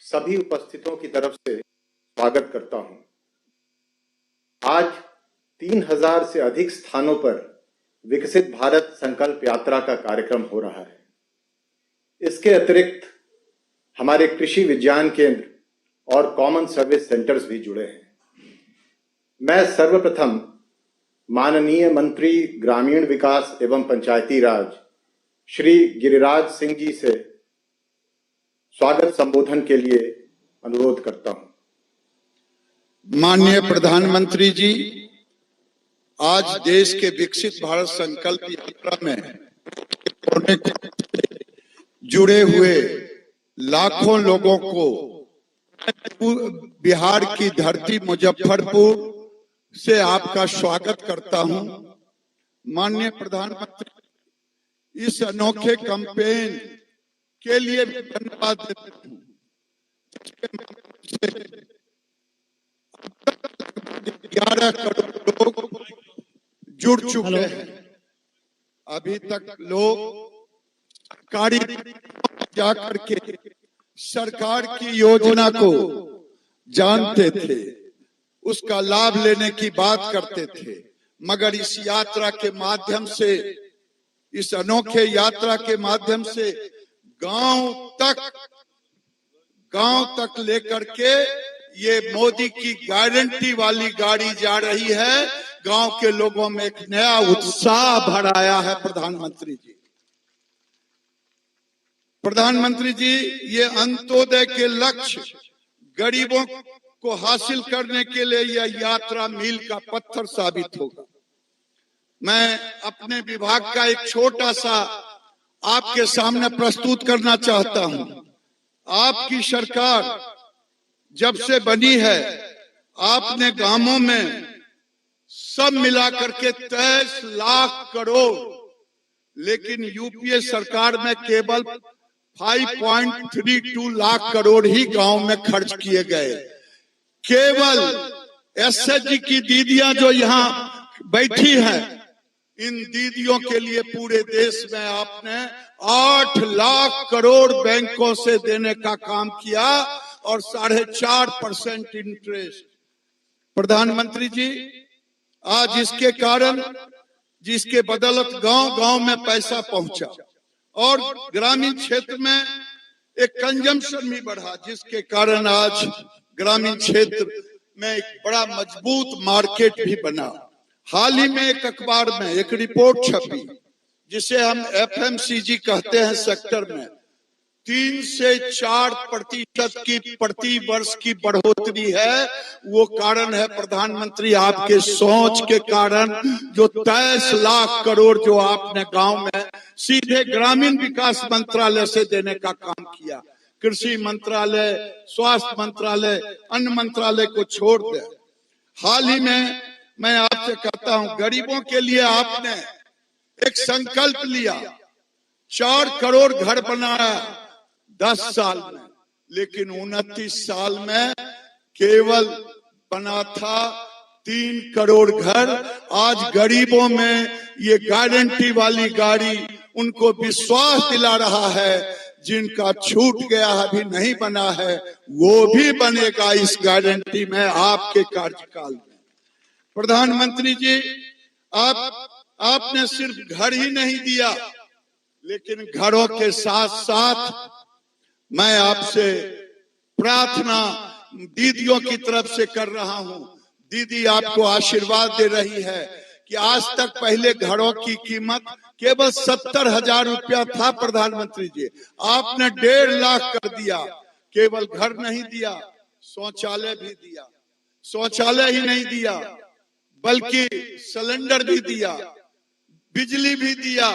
सभी उपस्थितों की तरफ से स्वागत करता हूं। आज 3000 से अधिक स्थानों पर विकसित भारत संकल्प यात्रा का कार्यक्रम हो रहा है। इसके अतिरिक्त हमारे कृषि विज्ञान केंद्र और कॉमन सर्विस सेंटर्स भी जुड़े हैं। मैं सर्वप्रथम माननीय मंत्री ग्रामीण विकास एवं पंचायती राज श्री गिरिराज सिंह जी से स्वागत संबोधन के लिए अनुरोध करता हूं। माननीय प्रधानमंत्री जी, आज देश के विकसित भारत संकल्प यात्रा में जुड़े हुए लाखों लोगों को बिहार की धरती मुजफ्फरपुर से आपका स्वागत करता हूं। माननीय प्रधानमंत्री, इस अनोखे कैंपेन के लिए धन्यवाद देता हूं। 11 करोड़ लोग जुड़ चुके हैं। अभी तक लोग सरकारी जाकर के सरकार की योजना को जानते थे, उसका लाभ लेने की बात करते थे, मगर इस यात्रा के माध्यम से, इस अनोखे यात्रा के माध्यम से गांव तक लेकर के ये मोदी की गारंटी वाली गाड़ी जा रही है। गांव के लोगों में एक नया उत्साह भर आया है। प्रधानमंत्री जी, ये अंत्योदय के लक्ष्य गरीबों को हासिल करने के लिए यह यात्रा मील का पत्थर साबित होगा। मैं अपने विभाग का एक छोटा सा आपके सामने प्रस्तुत करना चाहता हूं। आपकी सरकार जब से बनी है, आपने गांवों में सब मिलाकर के 23 लाख करोड़, लेकिन यूपीए सरकार में केवल 5.32 लाख करोड़ ही गांव में खर्च किए गए। केवल एसएचजी की दीदियां जो यहाँ बैठी हैं, इन दीदियों के लिए पूरे देश में आपने 8 लाख करोड़ बैंकों से देने का काम किया और 4.5% इंटरेस्ट। प्रधानमंत्री जी, आज इसके कारण, जिसके बदौलत गांव में पैसा पहुंचा और ग्रामीण क्षेत्र में एक कंजम्पशन भी बढ़ा, जिसके कारण आज ग्रामीण क्षेत्र में एक बड़ा मजबूत मार्केट भी बना। हाल ही में एक अखबार में एक रिपोर्ट छपी, जिसे हम एफएमसीजी कहते हैं, सेक्टर में 3 से 4% की प्रति वर्ष की बढ़ोतरी है। वो कारण है प्रधानमंत्री आपके सोच के कारण, जो 23 लाख करोड़ जो आपने गांव में सीधे ग्रामीण विकास मंत्रालय से देने का काम किया। कृषि मंत्रालय, स्वास्थ्य मंत्रालय, अन्य मंत्रालय को छोड़ दे। हाल ही में मैं आपसे कहता हूं, गरीबों के लिए आपने एक संकल्प लिया, 4 करोड़ घर बनाया 10 साल में, लेकिन 29 साल में केवल बना था 3 करोड़ घर। आज गरीबों में ये गारंटी वाली गाड़ी उनको विश्वास दिला रहा है। जिनका छूट गया अभी नहीं बना है, वो भी बनेगा इस गारंटी में आपके कार्यकाल में। प्रधानमंत्री जी, आपने सिर्फ घर ही नहीं दिया, लेकिन घरों के साथ साथ मैं आपसे प्रार्थना दीदियों की तरफ से कर रहा हूं। दीदी आपको आशीर्वाद दे रही है कि आज तक पहले घरों की कीमत केवल 70,000 रुपया था। प्रधानमंत्री जी, आपने 1.5 लाख कर दिया। केवल घर नहीं दिया, शौचालय भी दिया। शौचालय ही नहीं दिया, बल्कि सिलेंडर भी दिया, बिजली भी दिया,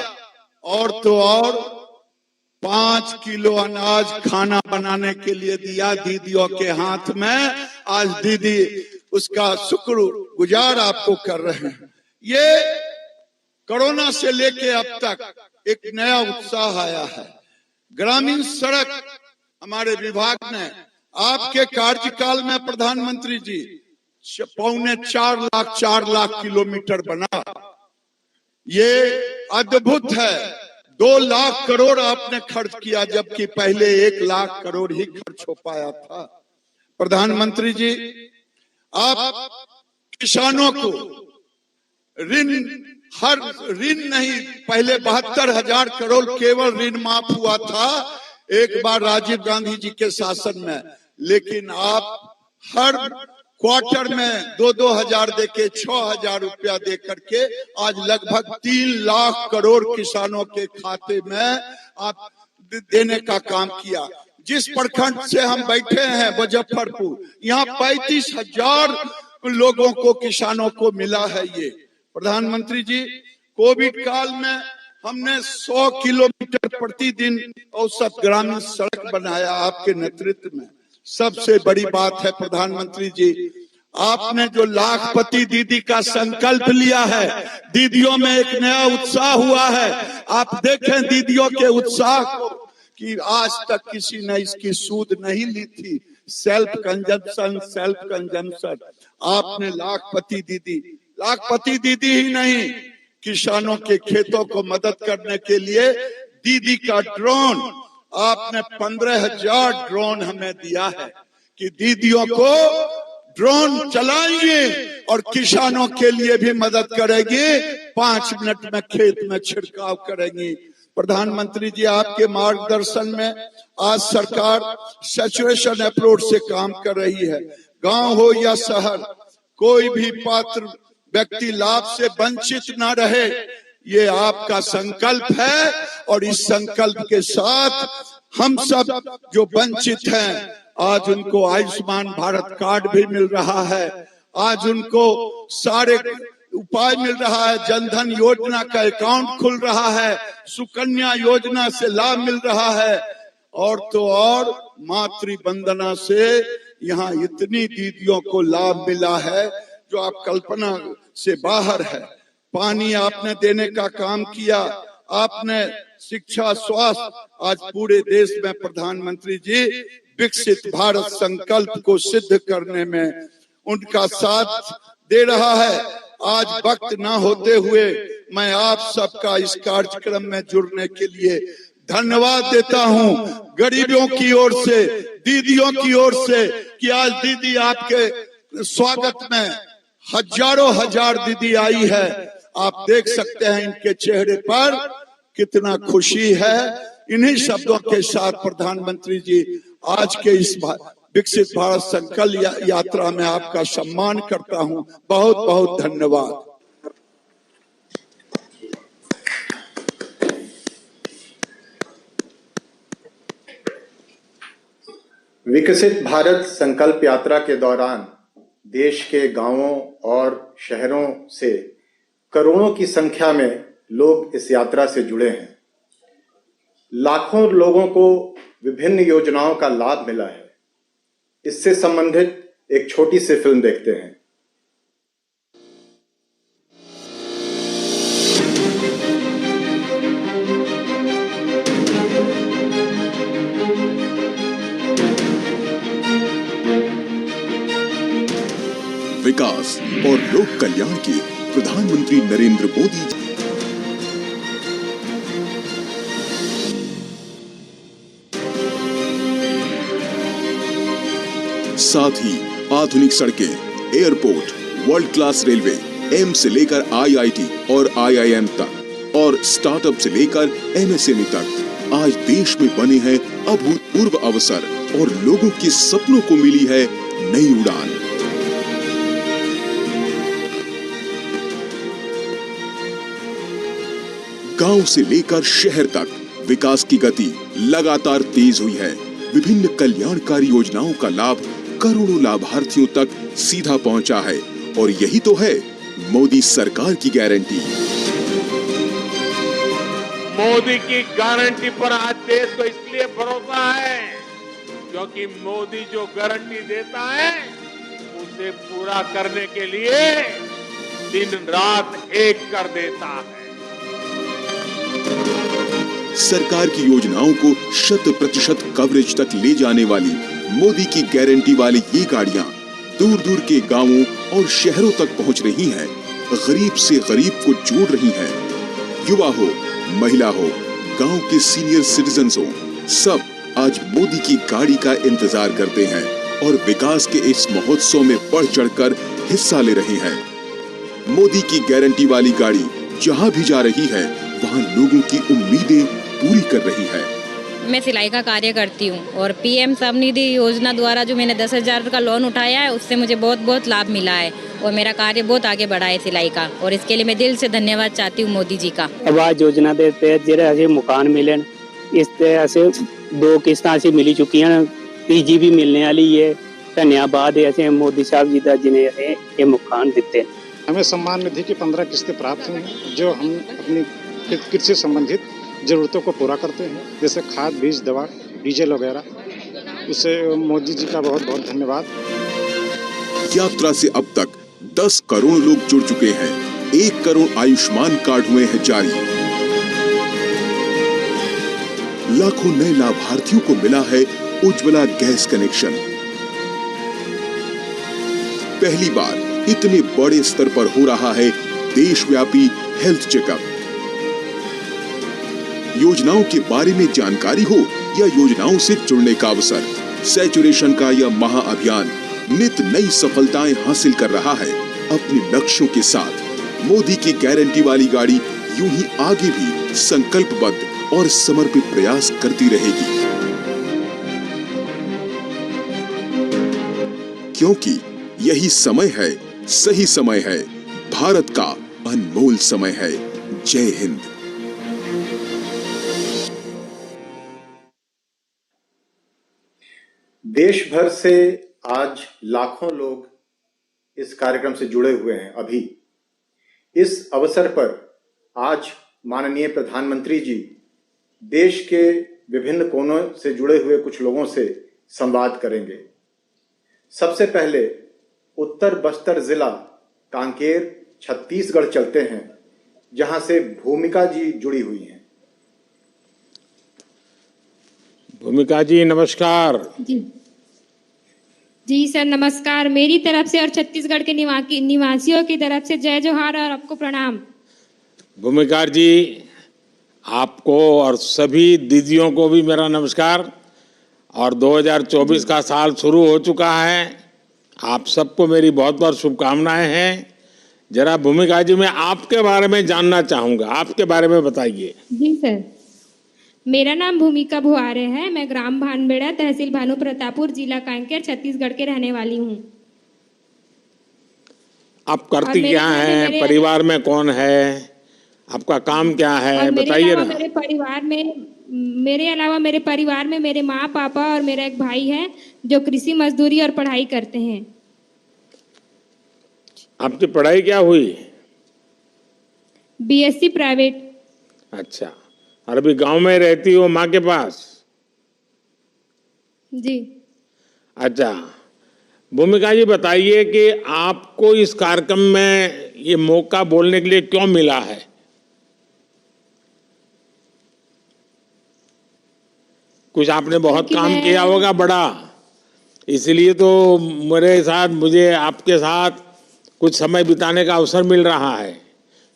और तो और 5 किलो अनाज खाना बनाने के लिए दिया दीदियों के हाथ में। आज दीदी उसका शुक्र गुजार आपको कर रहे हैं। ये कोरोना से लेके अब तक एक नया उत्साह आया है। ग्रामीण सड़क हमारे विभाग ने आपके कार्यकाल में प्रधानमंत्री जी 4.25 लाख किलोमीटर बना। ये अद्भुत है। 2 लाख करोड़ आपने खर्च किया, जबकि पहले 1 लाख करोड़ ही खर्च हो पाया था। प्रधानमंत्री जी, आप किसानों को ऋण नहीं, पहले 72,000 करोड़ केवल ऋण माफ हुआ था एक बार राजीव गांधी जी के शासन में, लेकिन आप हर क्वार्टर में 2-2 हजार देके 6,000 रुपया दे करके आज लगभग 3 लाख करोड़ किसानों के खाते में आप देने का काम किया। जिस प्रखंड से हम बैठे हैं मुजफ्फरपुर, यहाँ 35,000 लोगों को, किसानों को मिला है ये। प्रधानमंत्री जी, कोविड काल में हमने 100 किलोमीटर प्रतिदिन औसत ग्रामीण सड़क बनाया आपके नेतृत्व में। सबसे बड़ी बात है प्रधानमंत्री जी, आपने जो लाखपति दीदी का संकल्प लिया है, दीदियों में एक नया उत्साह हुआ है। आप देखें दीदियों के उत्साह को कि आज तक किसी ने इसकी सूद नहीं ली थी। Self consumption. आपने लाखपति दीदी ही नहीं, किसानों के खेतों को मदद करने के लिए दीदी का ड्रोन, आपने 15,000 ड्रोन हमें दिया है कि दीदियों को ड्रोन चलाएंगे और किसानों के लिए भी मदद करेंगे, 5 मिनट में खेत में छिड़काव करेंगी। प्रधानमंत्री जी, आपके मार्गदर्शन में आज सरकार सैचुरेशन अप्रोच से काम कर रही है। गांव हो या शहर, कोई भी पात्र व्यक्ति लाभ से वंचित ना रहे, ये आपका संकल्प है। और इस संकल्प के साथ हम सब जो वंचित हैं, आज उनको आयुष्मान भारत कार्ड भी मिल रहा है, आज उनको सारे उपाय मिल रहा है, जनधन योजना का अकाउंट खुल रहा है, सुकन्या योजना से लाभ मिल रहा है, और तो और मातृ वंदना से यहाँ इतनी दीदियों को लाभ मिला है जो आप कल्पना से बाहर है। पानी आपने देने का काम किया, आपने शिक्षा, स्वास्थ्य, आज पूरे देश में प्रधानमंत्री जी विकसित भारत संकल्प को सिद्ध करने में उनका साथ दे रहा है। आज वक्त ना होते हुए मैं आप सबका इस कार्यक्रम में जुड़ने के लिए धन्यवाद देता हूं, गरीबों की ओर से, दीदियों की ओर से, कि आज दीदी आपके स्वागत में हजारों हजार दीदी आई है। आप देख सकते हैं इनके चेहरे पर कितना खुशी है। इन्हीं शब्दों के साथ प्रधानमंत्री जी, आज के इस विकसित भारत संकल्प यात्रा में आपका सम्मान करता हूं। बहुत बहुत धन्यवाद। विकसित भारत संकल्प यात्रा के दौरान देश के गांवों और शहरों से करोड़ों की संख्या में लोग इस यात्रा से जुड़े हैं। लाखों लोगों को विभिन्न योजनाओं का लाभ मिला है। इससे संबंधित एक छोटी सी फिल्म देखते हैं। विकास और लोक कल्याण के प्रधानमंत्री नरेंद्र मोदी जी। साथ ही आधुनिक सड़कें, airport, world class railway, AIIMS से लेकर आईआईटी और आईआईएम तक, और स्टार्टअप से लेकर एमएसएमई तक आज देश में बने हैं अभूतपूर्व अवसर और लोगों के सपनों को मिली है नई उड़ान। गांव से लेकर शहर तक विकास की गति लगातार तेज हुई है। विभिन्न कल्याणकारी योजनाओं का लाभ करोड़ों लाभार्थियों तक सीधा पहुंचा है, और यही तो है मोदी सरकार की गारंटी। मोदी की गारंटी पर आज देश को इसलिए भरोसा है क्योंकि मोदी जो गारंटी देता है उसे पूरा करने के लिए दिन रात एक कर देता है। सरकार की योजनाओं को 100% कवरेज तक ले जाने वाली मोदी की गारंटी वाली ये गाड़ियां दूर दूर के गांवों और शहरों तक पहुंच रही हैं, गरीब से गरीब को जोड़ रही हैं। युवा हो, महिला हो, गांव के सीनियर सिटीजन्स हो, सब आज मोदी की गाड़ी का इंतजार करते हैं और विकास के इस महोत्सव में बढ़ चढ़कर हिस्सा ले रहे हैं। मोदी की गारंटी वाली गाड़ी जहां भी जा रही है, वहां लोगों की उम्मीदें पूरी कर रही है। मैं सिलाई का कार्य करती हूँ और पीएम स्वनिधि योजना द्वारा जो मैंने 10,000 का लोन उठाया है, उससे मुझे बहुत लाभ मिला है और मेरा कार्य बहुत आगे बढ़ा है सिलाई का, और इसके लिए मैं दिल से धन्यवाद चाहती हूँ मोदी जी का। आवास योजना दे तहत जेरे असे मकान मिले, इस तरह से 2 किस्तां असी मिली चुकी हैं, तीजी भी मिलने वाली है। धन्यवाद है असे मोदी साहब जी का जिन्हें ये मकान दिते। हमें सम्मान निधि की 15 किस्तें प्राप्त हुई हैं, जो हम अपनी कृषि संबंधित जरूरतों को पूरा करते हैं, जैसे खाद, बीज, दवा, डीजल वगैरह। उससे मोदी जी का बहुत धन्यवाद। यात्रा से अब तक 10 करोड़ लोग जुड़ चुके हैं। 1 करोड़ आयुष्मान कार्ड हुए हैं जारी। लाखों नए लाभार्थियों को मिला है उज्ज्वला गैस कनेक्शन। पहली बार इतने बड़े स्तर पर हो रहा है देशव्यापी हेल्थ चेकअप। योजनाओं के बारे में जानकारी हो या योजनाओं से जुड़ने का अवसर, सैचुरेशन का यह महाअभियान नित नई सफलताएं हासिल कर रहा है। अपने लक्ष्यों के साथ मोदी की गारंटी वाली गाड़ी यूं ही आगे भी संकल्पबद्ध और समर्पित प्रयास करती रहेगी, क्योंकि यही समय है, सही समय है, भारत का अनमोल समय है। जय हिंद। देश भर से आज लाखों लोग इस कार्यक्रम से जुड़े हुए हैं। अभी इस अवसर पर आज माननीय प्रधानमंत्री जी देश के विभिन्न कोनों से जुड़े हुए कुछ लोगों से संवाद करेंगे। सबसे पहले उत्तर बस्तर जिला कांकेर छत्तीसगढ़ चलते हैं, जहां से भूमिका जी जुड़ी हुई हैं। भूमिका जी नमस्कार। जी सर नमस्कार। मेरी तरफ से और छत्तीसगढ़ के निवासियों की तरफ से जय जोहार और आपको प्रणाम। भूमिका जी, आपको और सभी दीदियों को भी मेरा नमस्कार। और 2024 का साल शुरू हो चुका है। आप सबको मेरी बहुत शुभकामनाएं हैं। जरा भूमिका जी, मैं आपके बारे में जानना चाहूंगा, आपके बारे में बताइए। जी सर, मेरा नाम भूमिका भुआरे है। मैं ग्राम भानबेड़ा, तहसील भानु प्रतापपुर, जिला कांकेर, छत्तीसगढ़ के रहने वाली हूँ। आप करती क्या हैं? परिवार में कौन है? आपका काम क्या है, बताइए ना। मेरे अलावा मेरे परिवार में मेरे माँ, पापा और मेरा एक भाई है जो कृषि मजदूरी और पढ़ाई करते हैं। आपकी पढ़ाई क्या हुई? BSc private. अच्छा, और अभी गांव में रहती हो माँ के पास? जी। अच्छा, भूमिका जी बताइए कि आपको इस कार्यक्रम में ये मौका बोलने के लिए क्यों मिला है? कुछ आपने बहुत काम किया होगा बड़ा, इसलिए तो मुझे आपके साथ कुछ समय बिताने का अवसर मिल रहा है।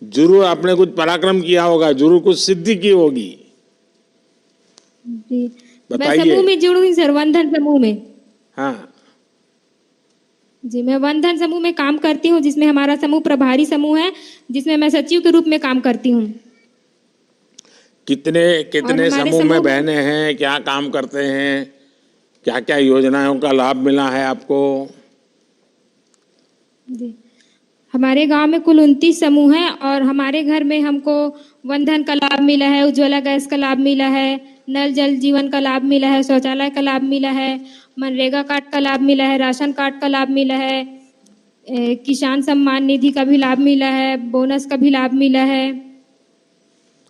जरूर आपने कुछ पराक्रम किया होगा, जरूर कुछ सिद्धि की होगी। जी, बताइए। मैं समूह में जुड़ी सर, वंधन समूह में। हाँ जी, मैं वंधन समूह में काम करती हूँ, जिसमें हमारा समूह प्रभारी समूह है, जिसमें मैं सचिव के रूप में काम करती हूँ। कितने समूह में बहने हैं? क्या काम करते हैं? क्या क्या योजनाओं का लाभ मिला है आपको? जी, हमारे गांव में कुल 29 समूह हैं और हमारे घर में हमको वंधन का लाभ मिला है, उज्ज्वला गैस का लाभ मिला है, नल जल जीवन का लाभ मिला है, शौचालय का लाभ मिला है, मनरेगा कार्ड का लाभ मिला है, राशन कार्ड का लाभ मिला है, किसान सम्मान निधि का भी लाभ मिला है, बोनस का भी लाभ मिला है।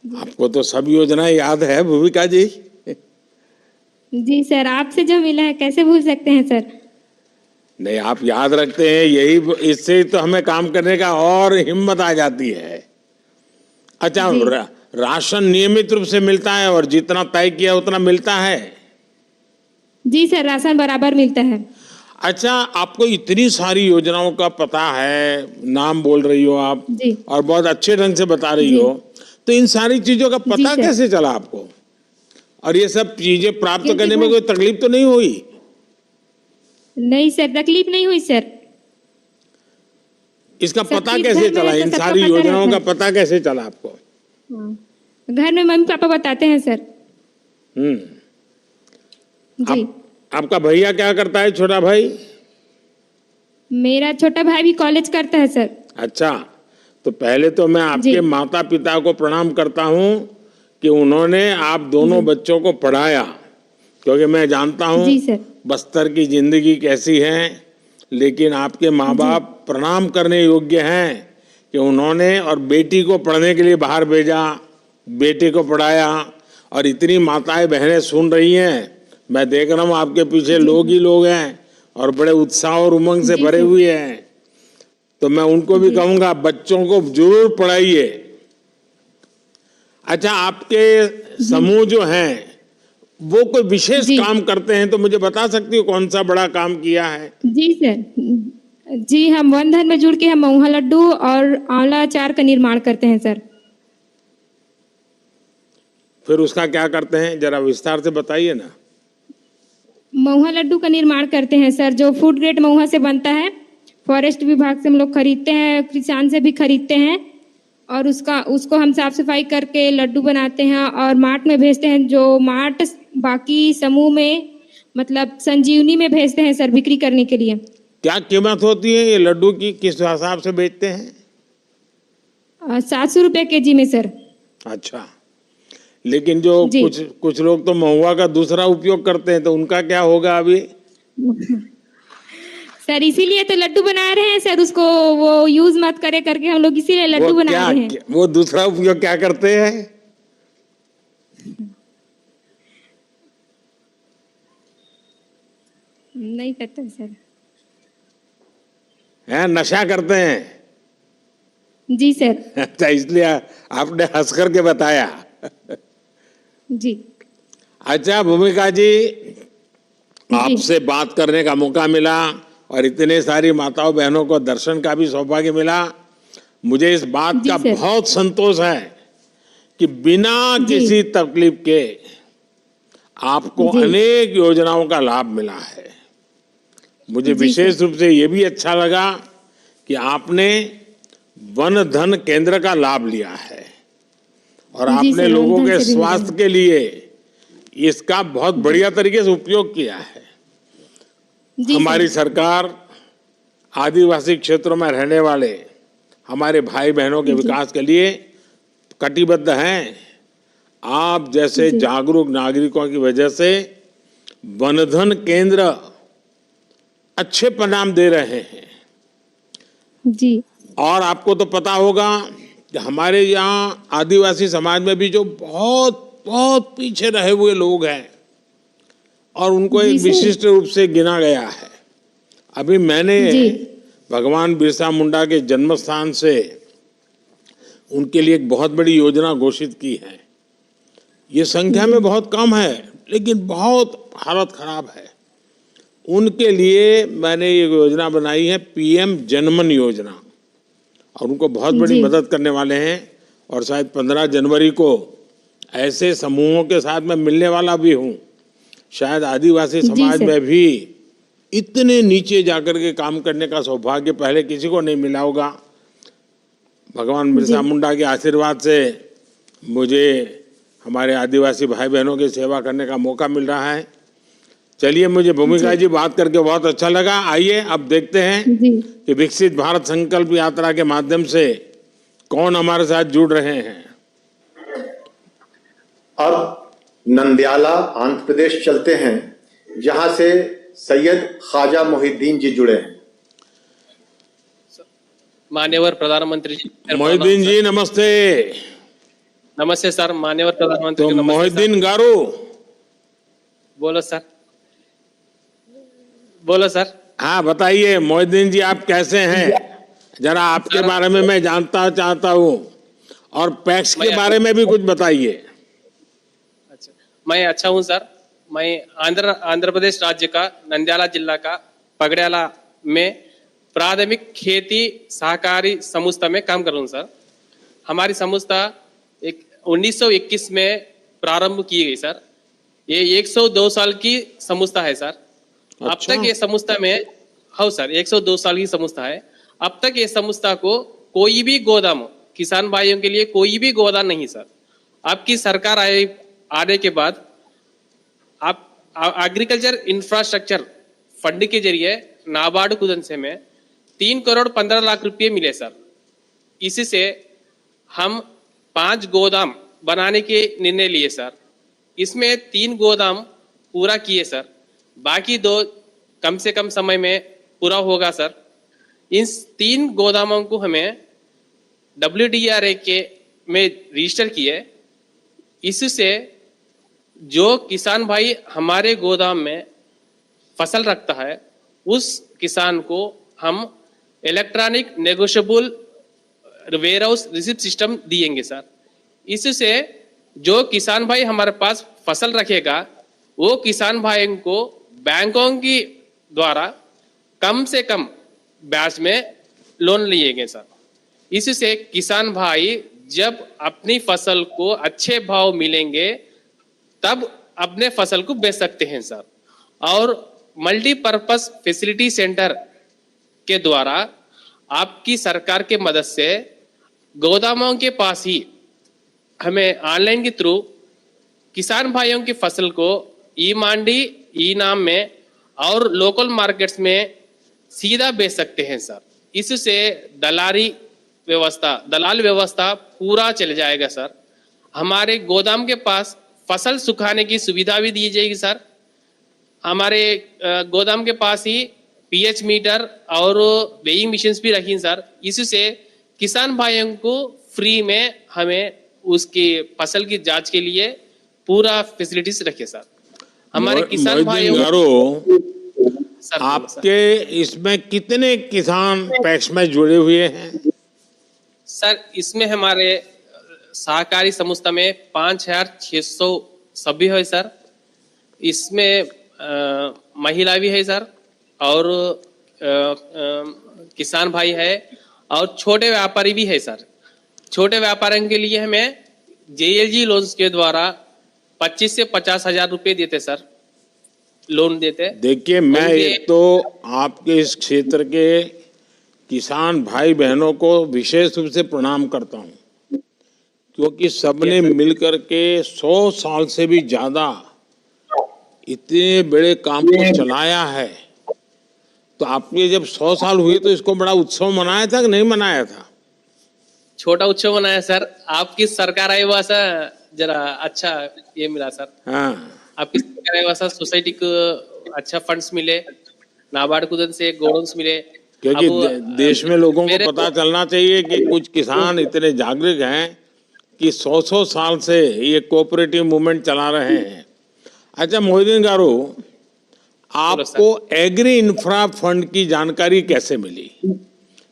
आपको तो सब योजनाएं याद है भूमिका जी। जी सर, आपसे जो मिला है कैसे भूल सकते हैं सर। नहीं, आप याद रखते हैं, यही इससे तो हमें काम करने का और हिम्मत आ जाती है। अच्छा, राशन नियमित रूप से मिलता है और जितना तय किया उतना मिलता है? जी सर, राशन बराबर मिलता है। अच्छा, आपको इतनी सारी योजनाओं का पता है, नाम बोल रही हो आप जी। और बहुत अच्छे ढंग से बता रही हो, तो इन सारी चीजों का पता सर। कैसे चला आपको? और ये सब चीजें प्राप्त क्योंकि करने में कोई तकलीफ तो नहीं हुई? नहीं सर, तकलीफ नहीं हुई सर। इसका सबके पता कैसे घर में चला? रहता, इन सबका सारी पता योजनाओं का रहता पता कैसे चला आपको? हाँ। घर में मम्मी पापा बताते हैं सर। जी। आपका भैया क्या करता है, छोटा भाई? मेरा छोटा भाई भी कॉलेज करता है सर। अच्छा, तो पहले तो मैं आपके जी। माता पिता को प्रणाम करता हूं कि उन्होंने आप दोनों बच्चों को पढ़ाया, क्योंकि मैं जानता हूं जी सर। बस्तर की जिंदगी कैसी है, लेकिन आपके माँ बाप प्रणाम करने योग्य हैं कि उन्होंने और बेटी को पढ़ने के लिए बाहर भेजा, बेटे को पढ़ाया। और इतनी माताएं बहनें सुन रही हैं, मैं देख रहा हूँ आपके पीछे लोग ही लोग हैं और बड़े उत्साह और उमंग से जी भरे सर। हुए हैं। तो मैं उनको भी कहूंगा बच्चों को जरूर पढ़ाइए। अच्छा, आपके समूह जो हैं वो कोई विशेष जी। काम करते हैं तो मुझे बता सकती हो कौन सा बड़ा काम किया है? जी सर। जी, हम वन धन में जुड़ के हम महुआ लड्डू और आंवला अचार का निर्माण करते हैं सर। फिर उसका क्या करते हैं, जरा विस्तार से बताइए ना। महुआ लड्डू का निर्माण करते हैं सर, जो फूड ग्रेड महुआ से बनता है। फॉरेस्ट विभाग से हम लोग खरीदते हैं, किसान से भी खरीदते हैं और उसको हम साफ सफाई करके लड्डू बनाते हैं और मार्ट में भेजते हैं। जो मार्ट बाकी समूह में मतलब संजीवनी में भेजते हैं सर बिक्री करने के लिए। क्या कीमत होती है ये लड्डू की, किस हिसाब से बेचते हैं? 700 रुपये केजी में सर। अच्छा, लेकिन जो जी। कुछ लोग तो महुआ का दूसरा उपयोग करते हैं, तो उनका क्या होगा अभी? सर इसीलिए तो लड्डू बना रहे हैं सर, उसको वो यूज मत करे करके हम लोग इसीलिए लड्डू बना रहे हैं। वो दूसरा उपयोग क्या करते हैं? नहीं पता सर। हैं, नशा करते हैं? जी सर। अच्छा, इसलिए आपने हंस करके बताया। जी। अच्छा भूमिका जी, आपसे बात करने का मौका मिला और इतने सारी माताओं बहनों को दर्शन का भी सौभाग्य मिला। मुझे इस बात जी का सर। बहुत संतोष है कि बिना जी। किसी तकलीफ के आपको जी। अनेक योजनाओं का लाभ मिला है। मुझे जी विशेष रूप से ये भी अच्छा लगा कि आपने वन धन केंद्र का लाभ लिया है और जी आपने सर, लोगों वन धन के से भी मिला स्वास्थ्य के लिए इसका बहुत बढ़िया तरीके से उपयोग किया है। जी हमारी सर। सरकार आदिवासी क्षेत्रों में रहने वाले हमारे भाई बहनों के विकास के लिए कटिबद्ध हैं। आप जैसे जी। जागरूक नागरिकों की वजह से वनधन केंद्र अच्छे परिणाम दे रहे हैं। जी। और आपको तो पता होगा कि हमारे यहाँ आदिवासी समाज में भी जो बहुत बहुत पीछे रहे हुए लोग हैं और उनको जी एक सर। विशिष्ट रूप से गिना गया है। अभी मैंने जी। भगवान बिरसा मुंडा के जन्म स्थान से उनके लिए एक बहुत बड़ी योजना घोषित की है। ये संख्या में बहुत कम है, लेकिन बहुत हालत खराब है। उनके लिए मैंने ये योजना बनाई है, पीएम जनमन योजना, और उनको बहुत बड़ी जी। मदद करने वाले हैं। और शायद 15 जनवरी को ऐसे समूहों के साथ मैं मिलने वाला भी हूँ। शायद आदिवासी जी समाज सर। में भी इतने नीचे जाकर के काम करने का सौभाग्य पहले किसी को नहीं मिला होगा। भगवान बिरसा जी। मुंडा के आशीर्वाद से मुझे हमारे आदिवासी भाई बहनों की सेवा करने का मौका मिल रहा है। चलिए, मुझे भूमिका जी बात करके बहुत अच्छा लगा। आइए अब देखते हैं जी। कि विकसित भारत संकल्प यात्रा के माध्यम से कौन हमारे साथ जुड़ रहे हैं। अब नंदयाला आंध्र प्रदेश चलते हैं, जहां से सैयद ख्वाजा मोहिद्दीन जी जुड़े हैं। मान्यवर प्रधानमंत्री जी, मोहिद्दीन जी नमस्ते। नमस्ते सर। मान्यवर प्रधानमंत्री तो जी, नमस्ते सर। मोहिद्दीन गारू, बोलो सर। बोलो सर। हाँ बताइए मोहिद्दीन जी, आप कैसे हैं? जरा आपके बारे में मैं जानता चाहता हूँ और पैक्स के बारे में भी कुछ बताइए। अच्छा, मैं अच्छा हूँ सर। मैं आंध्र प्रदेश राज्य का नंद्याला जिला का पगड़ियाला में प्राथमिक खेती सहकारी संस्था में काम कर रहा हूँ सर। हमारी संस्था एक 1921 में प्रारंभ की गई सर। ये 102 साल की संस्था है सर। अब तक ये संस्था में, हाँ सर, 102 साल की संस्था है। अब तक ये संस्था को कोई भी गोदाम, किसान भाइयों के लिए कोई भी गोदाम नहीं सर। आपकी सरकार आने के बाद आप एग्रीकल्चर इंफ्रास्ट्रक्चर फंड के जरिए नाबार्ड कुदन से में 3 करोड़ 15 लाख रुपए मिले सर। इससे हम 5 गोदाम बनाने के निर्णय लिए सर। इसमें 3 गोदाम पूरा किए सर, बाकी 2 कम से कम समय में पूरा होगा सर। इन 3 गोदामों को हमें WDRA के में रजिस्टर किए। इससे जो किसान भाई हमारे गोदाम में फसल रखता है, उस किसान को हम electronic negotiable warehouse receipt system दिएंगे सर। इससे जो किसान भाई हमारे पास फसल रखेगा, वो किसान भाई को बैंकों की द्वारा कम से कम ब्याज में लोन लिएंगे सर। इससे किसान भाई जब अपनी फसल को अच्छे भाव मिलेंगे तब अपने फसल को बेच सकते हैं सर। और मल्टीपर्पस फैसिलिटी सेंटर के द्वारा आपकी सरकार के मदद से गोदामों के पास ही हमें ऑनलाइन के थ्रू किसान भाइयों की फसल को ई मंडी, ई नाम में और लोकल मार्केट्स में सीधा बेच सकते हैं सर। इससे दलाल व्यवस्था पूरा चल जाएगा सर। हमारे गोदाम के पास फसल सुखाने की सुविधा भी दी जाएगी सर। हमारे गोदाम के पास ही पीएच मीटर और वेइंग मशीन्स भी रखी सर। इससे किसान भाइयों को फ्री में हमें उसकी फसल की जांच के लिए पूरा फैसिलिटीज रखे सर। हमारे किसान भाइयों सर, आपके इसमें कितने किसान पैक्स में जुड़े हुए हैं सर? इसमें हमारे सहकारी संस्था में 5600 सभ्य है सर। इसमें महिला भी है सर, और किसान भाई है, और छोटे व्यापारी भी है सर। छोटे व्यापारियों के लिए हमें JLG लोन्स के द्वारा 25 से 50 हजार रुपए देते सर, लोन देते। देखिए, मैं एक तो आपके इस क्षेत्र के किसान भाई बहनों को विशेष रूप से प्रणाम करता हूं, क्योंकि सबने मिलकर के 100 साल से भी ज्यादा इतने बड़े काम को चलाया है। तो आपने जब 100 साल हुए तो इसको बड़ा उत्सव मनाया था कि नहीं मनाया था? छोटा उत्सव मनाया सर। आपकी सरकार आई हुआ सर, जरा अच्छा ये मिला सर। हाँ, आपकी सरकार आई हुआ सर, सोसाइटी को अच्छा फंड्स मिले, नाबार्ड कुदन से गोडाउन्स मिले। क्योंकि देश में लोगों को पता चलना चाहिए कि कुछ किसान इतने जागरूक हैं कि 100 साल से ये कोऑपरेटिव मूवमेंट चला रहे हैं। अच्छा मोहिदीन गारू, आपको एग्री इंफ्रा फंड की जानकारी कैसे मिली?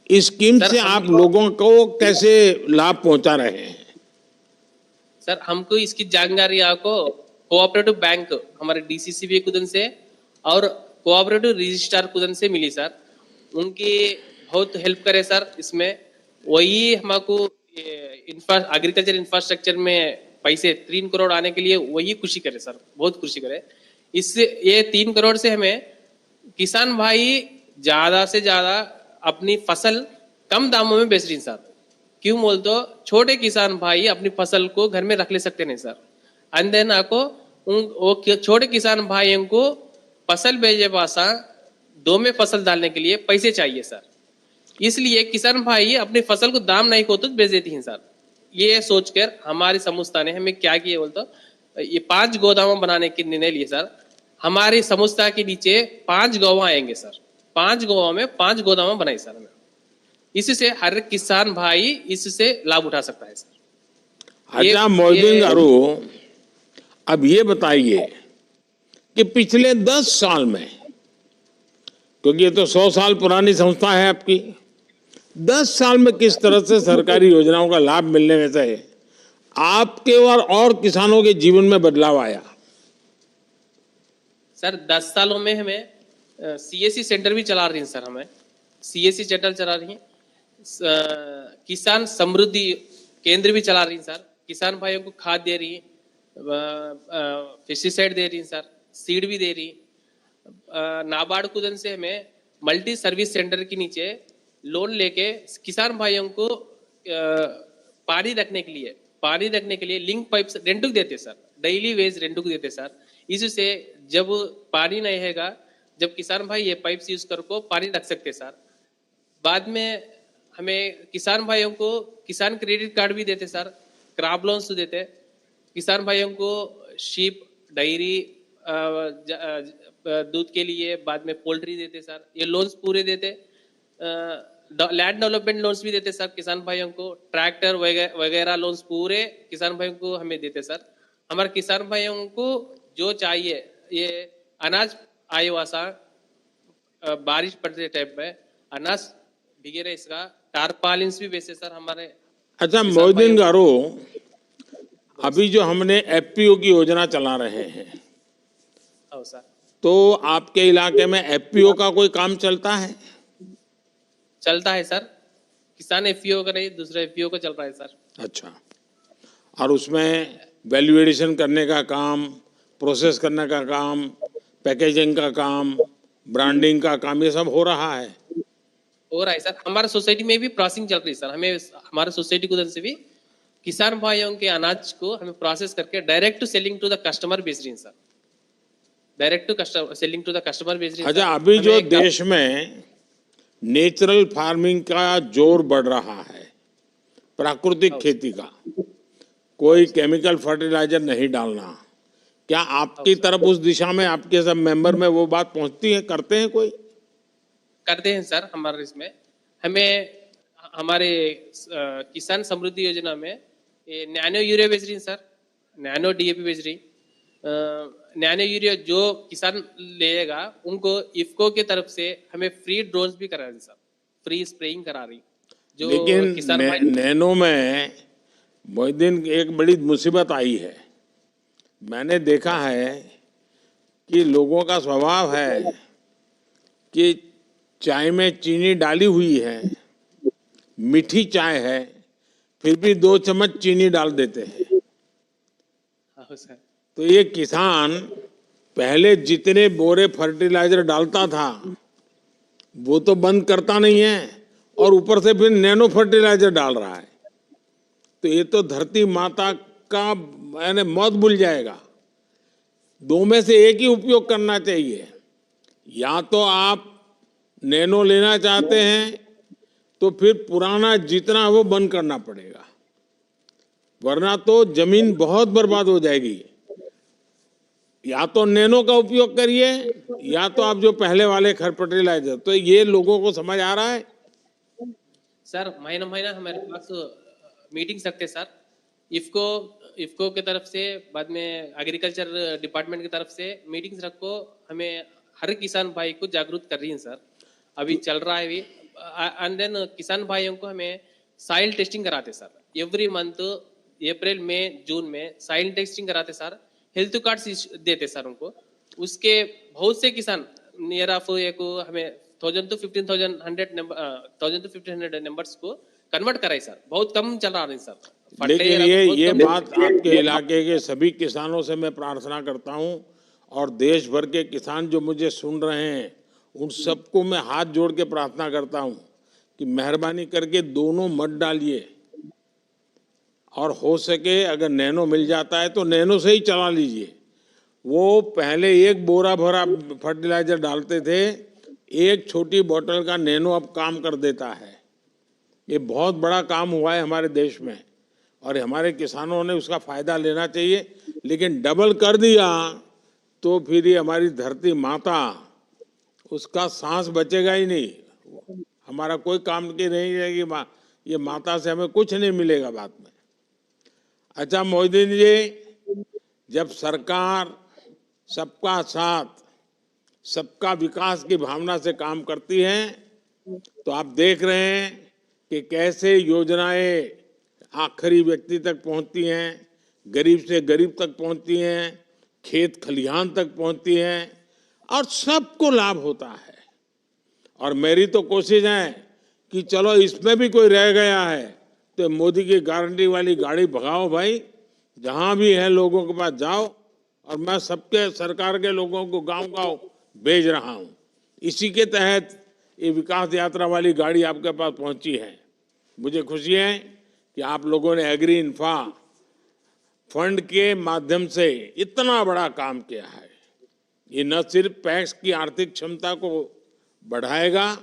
इस स्कीम से आप लोगों को कैसे लाभ पहुंचा रहे हैं? सर, हमको इसकी जानकारी आपको कोऑपरेटिव बैंक हमारे DCCB कुदन से और कोऑपरेटिव रजिस्ट्रार कुदन से मिली सर। उनकी बहुत हेल्प करे सर। इसमें वही हमको एग्रीकल्चर इंफ्रास्ट्रक्चर में पैसे 3 करोड़ आने के लिए वही खुशी करे सर, बहुत खुशी करे। इससे ये 3 करोड़ से हमें किसान भाई ज्यादा से ज्यादा अपनी फसल कम दामों में बेच रही सर। क्यों बोल तो छोटे किसान भाई अपनी फसल को घर में रख ले सकते नहीं सर। एंड देन आपको वो छोटे किसान भाइयों को फसल बेचे पासा 2 में फसल डालने के लिए पैसे चाहिए सर। इसलिए किसान भाई अपनी फसल को दाम नहीं को तो बेच देती हैं सर। ये सोचकर हमारी संस्था ने हमें क्या किया बोलते, ये 5 गोदाम बनाने के निर्णय लिए सर। हमारी संस्था के नीचे 5 गाँव आएंगे सर। 5 गाँव में 5 गोदाम बनाई सर हमें। इससे हर किसान भाई इससे लाभ उठा सकता है सर। अच्छा मोहिदीन गारू, अब ये बताइए कि पिछले 10 साल में, क्योंकि ये तो 100 साल पुरानी संस्था है आपकी, 10 साल में किस तरह से सरकारी योजनाओं का लाभ मिलने में से आपके और किसानों के जीवन में बदलाव आया? सर 10 सालों में हमें CSC सेंटर भी चला रही हैं सर। हमें CSC सेंटर चला रही हैं, किसान समृद्धि केंद्र भी चला रही हैं सर। किसान भाइयों को खाद दे रही, पेस्टिसाइड दे रही सर, सीड भी दे रही। नाबार्ड कुदन से हमें मल्टी सर्विस सेंटर के नीचे लोन लेके किसान भाइयों को पानी रखने के लिए लिंक पाइप्स रेंट को देते सर, डेली वेज रेंट को देते सर। इससे जब पानी नहीं रहेगा, जब किसान भाई ये पाइप्स यूज कर को पानी रख सकते सर। बाद में हमें किसान भाइयों को किसान क्रेडिट कार्ड भी देते सर, क्रॉप लोन्स देते किसान भाइयों को, शीप, डेयरी, दूध के लिए, बाद में पोल्ट्री देते सर, ये लोन्स पूरे देते। लैंड डेवलपमेंट लोन्स भी देते सर किसान भाइयों को, ट्रैक्टर वगैरह लोन्स पूरे किसान भाइयों को हमें देते सर। हमारे किसान भाइयों को जो चाहिए, ये अनाज आए वासा, बारिश पड़ते टाइप में अनाज भीगे रहे, इसका टारपालिन्स भी बेचे सर हमारे। अच्छा मोहिद्दीन गारो, अभी जो हमने एफपीओ की योजना चला रहे हैं, सर तो आपके इलाके में एफपीओ का कोई काम चलता है? चलता है सर, किसान एफपीओ का नहीं, दूसरा एफपीओ का चल रहा है सर। अच्छा, और उसमें वैल्यू एडिशन करने का काम, प्रोसेस करने का काम, पैकेजिंग का काम, ब्रांडिंग का काम, ये सब हो रहा है? हो रहा है सर। हमारे सोसाइटी में भी प्रोसेसिंग चल रही है सर। हमें हमारे सोसाइटी को से भी किसान भाइयों के अनाज को हमें प्रोसेस करके direct to selling to the customer बेच रही है sir, direct to customer selling to the customer बेच रही है। अच्छा, अभी जो देश में नेचुरल फार्मिंग का जोर बढ़ रहा है, प्राकृतिक खेती का, कोई केमिकल फर्टिलाइजर नहीं डालना, क्या आपकी तरफ उस दिशा में आपके सब मेंबर में वो बात पहुंचती है, करते हैं कोई? करते हैं सर। हमारे इसमें हमें हमारे किसान समृद्धि योजना में ये नैनो यूरिया बेच रही है सर, नैनो डीएपी बेच रही। नैनो यूरिया जो किसान लेगा उनको इफ्को की तरफ से हमें फ्री ड्रोन्स भी करा रही सर, फ्री स्प्रेइंग करा रही। जो लेकिन किसान नैनो में मोहिद्दीन एक बड़ी मुसीबत आई है। मैंने देखा है कि लोगों का स्वभाव है कि चाय में चीनी डाली हुई है, मीठी चाय है, फिर भी 2 चम्मच चीनी डाल देते हैं। सर तो ये किसान पहले जितने बोरे फर्टिलाइजर डालता था वो तो बंद करता नहीं है, और ऊपर से फिर नैनो फर्टिलाइजर डाल रहा है। तो ये तो धरती माता का यानी मौत भूल जाएगा। 2 में से एक ही उपयोग करना चाहिए। या तो आप नैनो लेना चाहते हैं तो फिर पुराना जितना वो बंद करना पड़ेगा, वरना तो जमीन बहुत बर्बाद हो जाएगी। या तो नैनो का उपयोग करिए, या तो आप जो पहले वाले फर्टिलाइजर। तो ये लोगों को समझ आ रहा है? सर महीना हमारे पास मीटिंग सकते सर, इफ्को की तरफ से, बाद में एग्रीकल्चर डिपार्टमेंट की तरफ से मीटिंग्स रखो। हमें हर किसान भाई को जागरूक कर रही है सर, अभी चल रहा है भी। एंड देन किसान भाइयों को हमें सॉइल टेस्टिंग कराते सर, एवरी मंथ अप्रैल में जून में सॉइल टेस्टिंग कराते सर, हेल्थ कार्ड्स देते सर उनको। उसके बहुत से किसान नियर ऑफ को हमें 1000 to 1500 नंबर्स को कन्वर्ट कराए सर। बहुत कम चल रहा है सर। लेकिन ये बात आपके इलाके के सभी किसानों से मैं प्रार्थना करता हूं, और देश भर के किसान जो मुझे सुन रहे हैं उन सबको मैं हाथ जोड़ के प्रार्थना करता हूं कि मेहरबानी करके दोनों मत डालिए, और हो सके अगर नैनो मिल जाता है तो नैनो से ही चला लीजिए। वो पहले 1 बोरा भरा फर्टिलाइजर डालते थे, 1 छोटी बोतल का नैनो अब काम कर देता है। ये बहुत बड़ा काम हुआ है हमारे देश में, और हमारे किसानों ने उसका फायदा लेना चाहिए। लेकिन डबल कर दिया तो फिर ये हमारी धरती माता, उसका सांस बचेगा ही नहीं, हमारा कोई काम की नहीं रहेगी। ये माता से हमें कुछ नहीं मिलेगा बाद में। अच्छा मोहिद्दीन जी, जब सरकार सबका साथ सबका विकास की भावना से काम करती है, तो आप देख रहे हैं कि कैसे योजनाएं आखिरी व्यक्ति तक पहुंचती हैं, गरीब से गरीब तक पहुंचती हैं, खेत खलिहान तक पहुंचती हैं, और सबको लाभ होता है। और मेरी तो कोशिश है कि चलो इसमें भी कोई रह गया है तो मोदी की गारंटी वाली गाड़ी भगाओ भाई, जहां भी है लोगों के पास जाओ। और मैं सबके सरकार के लोगों को गांव-गांव भेज रहा हूं। इसी के तहत ये विकास यात्रा वाली गाड़ी आपके पास पहुंची है। मुझे खुशी है कि आप लोगों ने एग्री इन्फ्रा फंड के माध्यम से इतना बड़ा काम किया है। ये न सिर्फ पैक्स की आर्थिक क्षमता को बढ़ाएगा,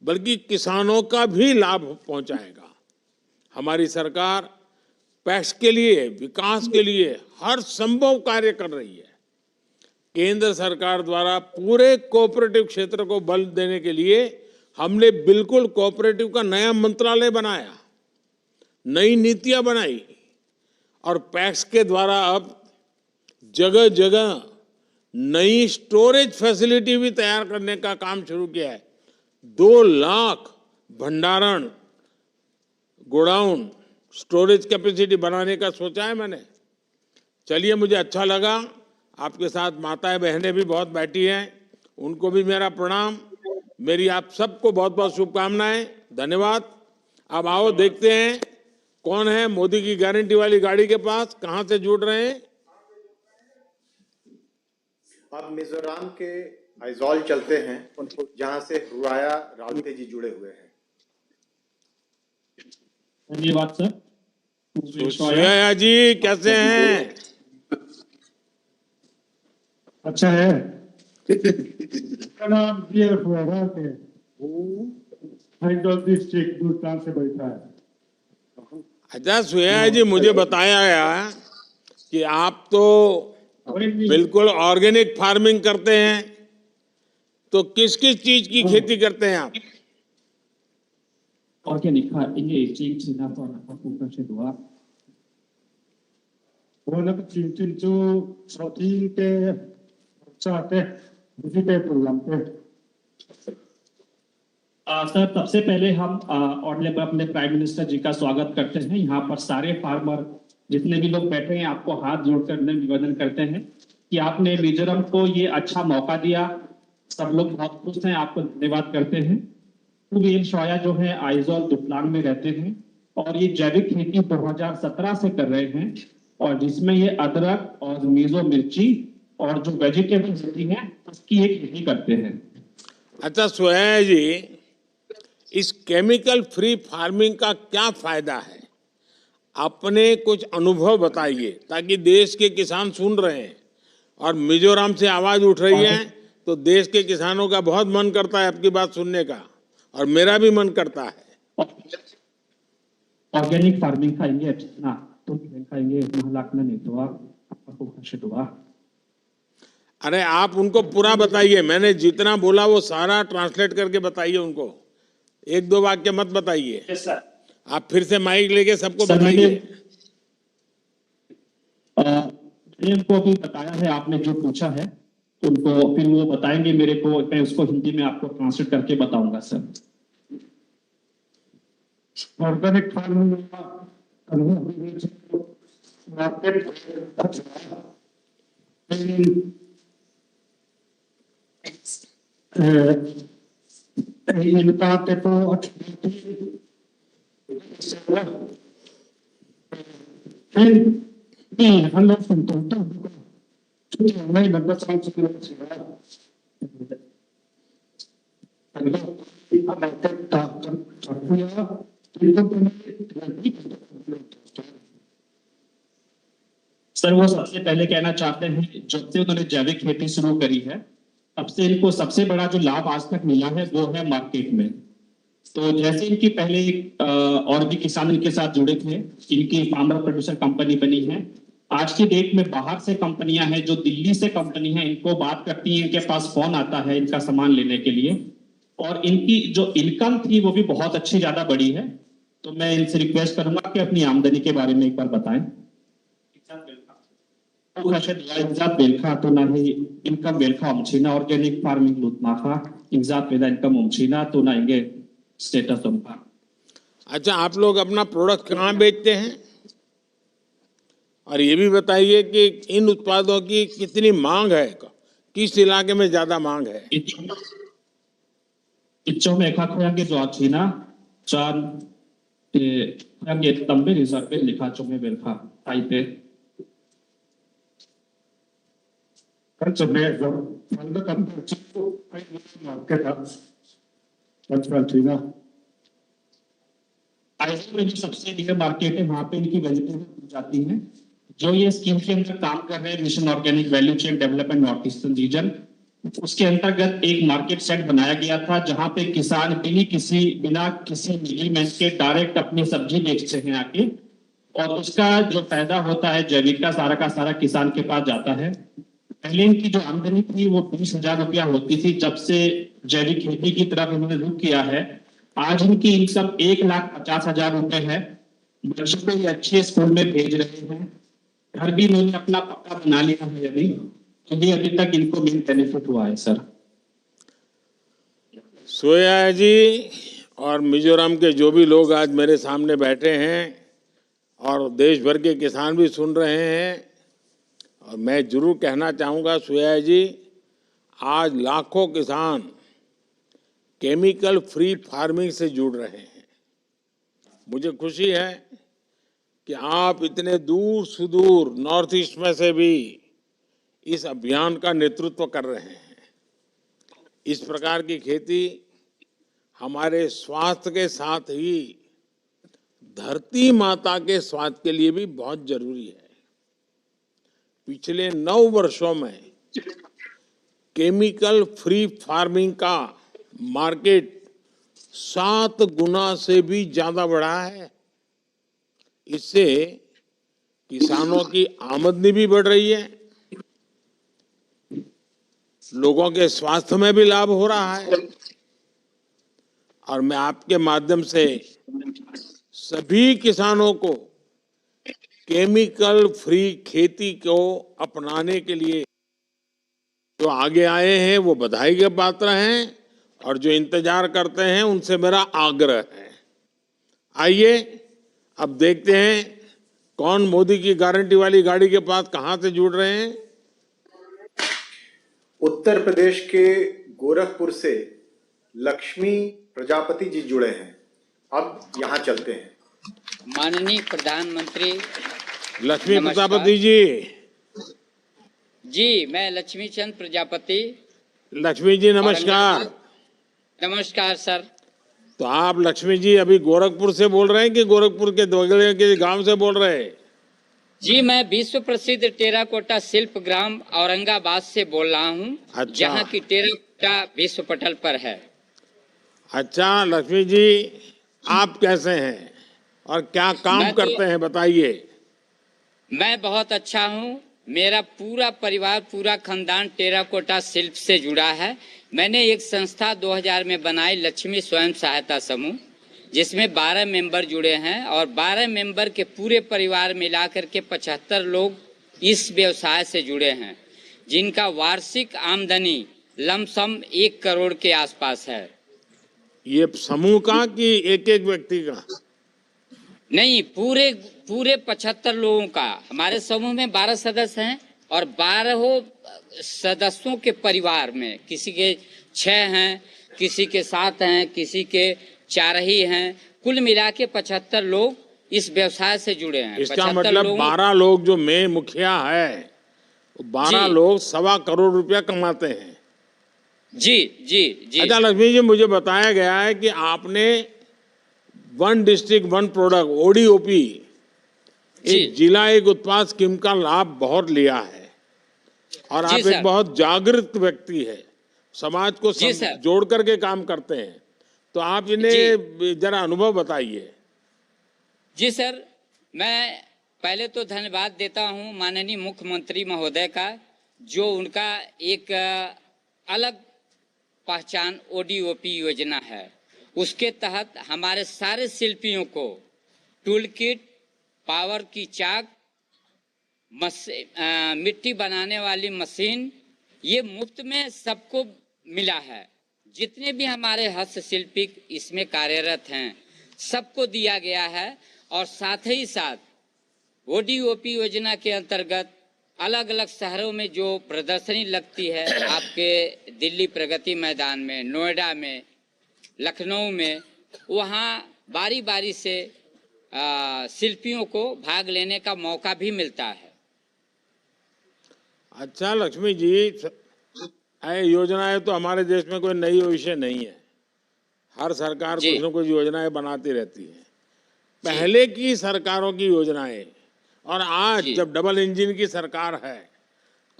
बल्कि किसानों का भी लाभ पहुंचाएगा। हमारी सरकार पैक्स के लिए, विकास के लिए हर संभव कार्य कर रही है। केंद्र सरकार द्वारा पूरे कोऑपरेटिव क्षेत्र को बल देने के लिए हमने बिल्कुल कोऑपरेटिव का नया मंत्रालय बनाया, नई नीतियां बनाई और पैक्स के द्वारा अब जगह जगह नई स्टोरेज फैसिलिटी भी तैयार करने का काम शुरू किया है। 2 लाख भंडारण गोडाउन स्टोरेज कैपेसिटी बनाने का सोचा है मैंने। चलिए, मुझे अच्छा लगा। आपके साथ माताएं बहनें भी बहुत बैठी हैं, उनको भी मेरा प्रणाम। मेरी आप सबको बहुत बहुत शुभकामनाएं। धन्यवाद। अब आओ देखते हैं कौन है मोदी की गारंटी वाली गाड़ी के पास, कहां से जुड़ रहे हैं। अब मिजोरम के आइजॉल चलते हैं, जहां से रुआया रावते जी जुड़े हुए हैं। धन्यवाद सर। सुया जी कैसे हैं? अच्छा है। नाम डिस्ट्रिक्ट दूसरा से बैठा है। अच्छा सुया जी, मुझे बताया गया कि आप तो बिल्कुल ऑर्गेनिक फार्मिंग करते हैं, तो किस किस चीज की खेती करते हैं आप? ऑर्गेनिक 이게 지나서 국가시도와 오늘 진짜 서팅 때 चाहते मुझे पे प्रोग्राम पे सर, सबसे पहले हम ऑनलाइन अपने प्राइम मिनिस्टर जी का स्वागत करते हैं। यहाँ पर सारे फार्मर जितने भी लोग बैठे हैं, आपको हाथ जोड़कर निवेदन करते हैं कि आपने मिजोरम को ये अच्छा मौका दिया। सब लोग बहुत खुश हैं, आपको धन्यवाद करते हैं। कुबेर शोया जो है आइजॉल दुपलांग में रहते हैं और ये जैविक खेती 2017 से कर रहे हैं, और जिसमें ये अदरक और मिजो मिर्ची और जो वेजिटेबल्स होती हैं उसकी एक खेती करते हैं। अच्छा सोया जी, इस केमिकल फ्री फार्मिंग का क्या फायदा है? अपने कुछ अनुभव बताइए, ताकि देश के किसान सुन रहे हैं और मिजोरम से आवाज उठ रही है, तो देश के किसानों का बहुत मन करता है आपकी बात सुनने का, और मेरा भी मन करता है। ऑर्गेनिक फार्मिंग खाएंगे ना तो खाएंगे नहीं तो आप अरे आप उनको पूरा बताइए, मैंने जितना बोला वो सारा ट्रांसलेट करके बताइए उनको, 1-2 वाक्य मत बताइए। Yes sir. आप फिर से माइक लेके सबको बताइए। उनको भी बताया है, आपने जो पूछा है उनको, फिर वो बताएंगे मेरे को, मैं उसको हिंदी में आपको ट्रांसलेट करके बताऊंगा सर। ऑर्गेनिक फार्मिंग सर वो सबसे पहले कहना चाहते हैं, जब से उन्होंने जैविक खेती शुरू करी है तब से इनको सबसे बड़ा जो लाभ आज तक मिला है वो है मार्केट में। तो जैसे इनकी पहले और भी किसान इनके साथ जुड़े थे, इनकी फार्मर प्रोड्यूसर कंपनी बनी है। आज की डेट में बाहर से कंपनियां हैं, जो दिल्ली से कंपनी है, इनको बात करती है, इनके पास फोन आता है इनका सामान लेने के लिए, और इनकी जो इनकम थी वो भी बहुत अच्छी ज्यादा बढ़ी है। तो मैं इनसे रिक्वेस्ट करूंगा कि अपनी आमदनी के बारे में एक बार बताएं। 인자at 웰카 또 나히 인컴 웰카 엄치나 ऑर्गेनिक फार्मिंग लुटमाखा इंजात वेदा इनकम 엄치나 또 ना इंगे स्टेटस 엄파। अच्छा, आप लोग अपना प्रोडक्ट कहाँ बेचते हैं? और ये भी बताइए कि इन उत्पादों की कितनी मांग है, किस इलाके में ज्यादा मांग है? इच्चों में खा खोयांगे जो आछीना चार Yang também reserve likachome belkha taite. Kan sebenarnya kalau kan cukup market kan थी आइसलैंड में जो सबसे बड़ी मार्केट है वहां पे इनकी वेजिटेबल जाती हैं जो ये स्कीम के अंदर काम कर रहे हैं mission organic value chain development north eastern region उसके अंतर्गत एक मार्केट सेट बनाया गया था जहां पे किसान बिना किसी मिडिलमैन के डायरेक्ट अपनी सब्जी बेचते हैं आके और उसका जो फायदा होता है जैविक का सारा किसान के पास जाता है। पहले इनकी जो आमदनी थी वो 20,000 रुपया होती थी। जब से जैविक खेती की तरफ इन्होंने रुख किया है आज इनकी इनकम 1,50,000 रुपए है। बच्चों को ये अच्छे स्कूल में भेज रहे हैं। घर भी इन्होंने अपना पक्का बना लिया है अभी तो ये अभी तक इनको मेन बेनिफिट हुआ है सर। सोया जी और मिजोरम के जो भी लोग आज मेरे सामने बैठे हैं और देश भर के किसान भी सुन रहे हैं और मैं जरूर कहना चाहूँगा सोया जी आज लाखों किसान केमिकल फ्री फार्मिंग से जुड़ रहे हैं। मुझे खुशी है कि आप इतने दूर सुदूर नॉर्थ ईस्ट में से भी इस अभियान का नेतृत्व कर रहे हैं। इस प्रकार की खेती हमारे स्वास्थ्य के साथ ही धरती माता के स्वास्थ्य के लिए भी बहुत जरूरी है। पिछले 9 वर्षों में केमिकल फ्री फार्मिंग का मार्केट 7 गुना से भी ज्यादा बढ़ा है। इससे किसानों की आमदनी भी बढ़ रही है, लोगों के स्वास्थ्य में भी लाभ हो रहा है और मैं आपके माध्यम से सभी किसानों को केमिकल फ्री खेती को अपनाने के लिए जो आगे आए हैं वो बधाई के पात्र हैं और जो इंतजार करते हैं उनसे मेरा आग्रह है। आइए अब देखते हैं कौन मोदी की गारंटी वाली गाड़ी के पास कहां से जुड़ रहे हैं। उत्तर प्रदेश के गोरखपुर से लक्ष्मी प्रजापति जी जुड़े हैं। अब यहां चलते हैं। माननीय प्रधानमंत्री लक्ष्मी प्रजापति जी मैं लक्ष्मी चंद प्रजापति। लक्ष्मी जी नमस्कार। नमस्कार सर। तो आप लक्ष्मी जी अभी गोरखपुर से बोल रहे हैं कि गोरखपुर के बगल के गांव से बोल रहे हैं? जी मैं विश्व प्रसिद्ध टेराकोटा शिल्प ग्राम औरंगाबाद से बोल रहा हूँ। अच्छा। जहाँ की टेराकोटा विश्व पटल पर है। अच्छा लक्ष्मी जी आप कैसे हैं और क्या काम करते हैं बताइए। मैं बहुत अच्छा हूँ। मेरा पूरा परिवार पूरा खानदान टेराकोटा शिल्प से जुड़ा है। मैंने एक संस्था 2000 में बनाई लक्ष्मी स्वयं सहायता समूह जिसमें 12 मेंबर जुड़े हैं और 12 मेंबर के पूरे परिवार मिलाकर के 75 लोग इस व्यवसाय से जुड़े हैं जिनका वार्षिक आमदनी लमसम 1 करोड़ के आसपास है। ये समूह का कि एक एक व्यक्ति का? नहीं पूरे 75 लोगों का। हमारे समूह में 12 सदस्य हैं और 12 सदस्यों के परिवार में किसी के 6 हैं, किसी के 7 हैं, किसी के 4 ही हैं। कुल मिला के 75 लोग इस व्यवसाय से जुड़े हैं। इसका मतलब 12 लोग जो मैं मुखिया है 12 लोग 1.25 करोड़ रुपया कमाते हैं। जी जी जी। अच्छा लक्ष्मी जी मुझे बताया गया है कि आपने 1 डिस्ट्रिक्ट 1 प्रोडक्ट ODOP एक जिला एक उत्पाद स्कीम का लाभ बहुत लिया है और आप एक बहुत जागृत व्यक्ति है, समाज को जोड़ करके काम करते हैं। तो आप इन्हें जरा अनुभव बताइए। जी सर, मैं पहले तो धन्यवाद देता हूं माननीय मुख्यमंत्री महोदय का जो उनका एक अलग पहचान ODOP योजना है। उसके तहत हमारे सारे शिल्पियों को टूल किट, पावर की चाक, मिट्टी बनाने वाली मशीन ये मुफ्त में सबको मिला है। जितने भी हमारे हस्तशिल्पी इसमें कार्यरत हैं सबको दिया गया है और साथ ही साथ ODOP योजना के अंतर्गत अलग अलग शहरों में जो प्रदर्शनी लगती है आपके दिल्ली प्रगति मैदान में, नोएडा में, लखनऊ में, वहाँ बारी बारी से शिल्पियों को भाग लेने का मौका भी मिलता है। अच्छा लक्ष्मी जी, योजनाएं तो हमारे देश में कोई नई विषय नहीं है, हर सरकार कुछ न कुछ योजनाएं बनाती रहती है। पहले की सरकारों की योजनाएं और आज जब डबल इंजन की सरकार है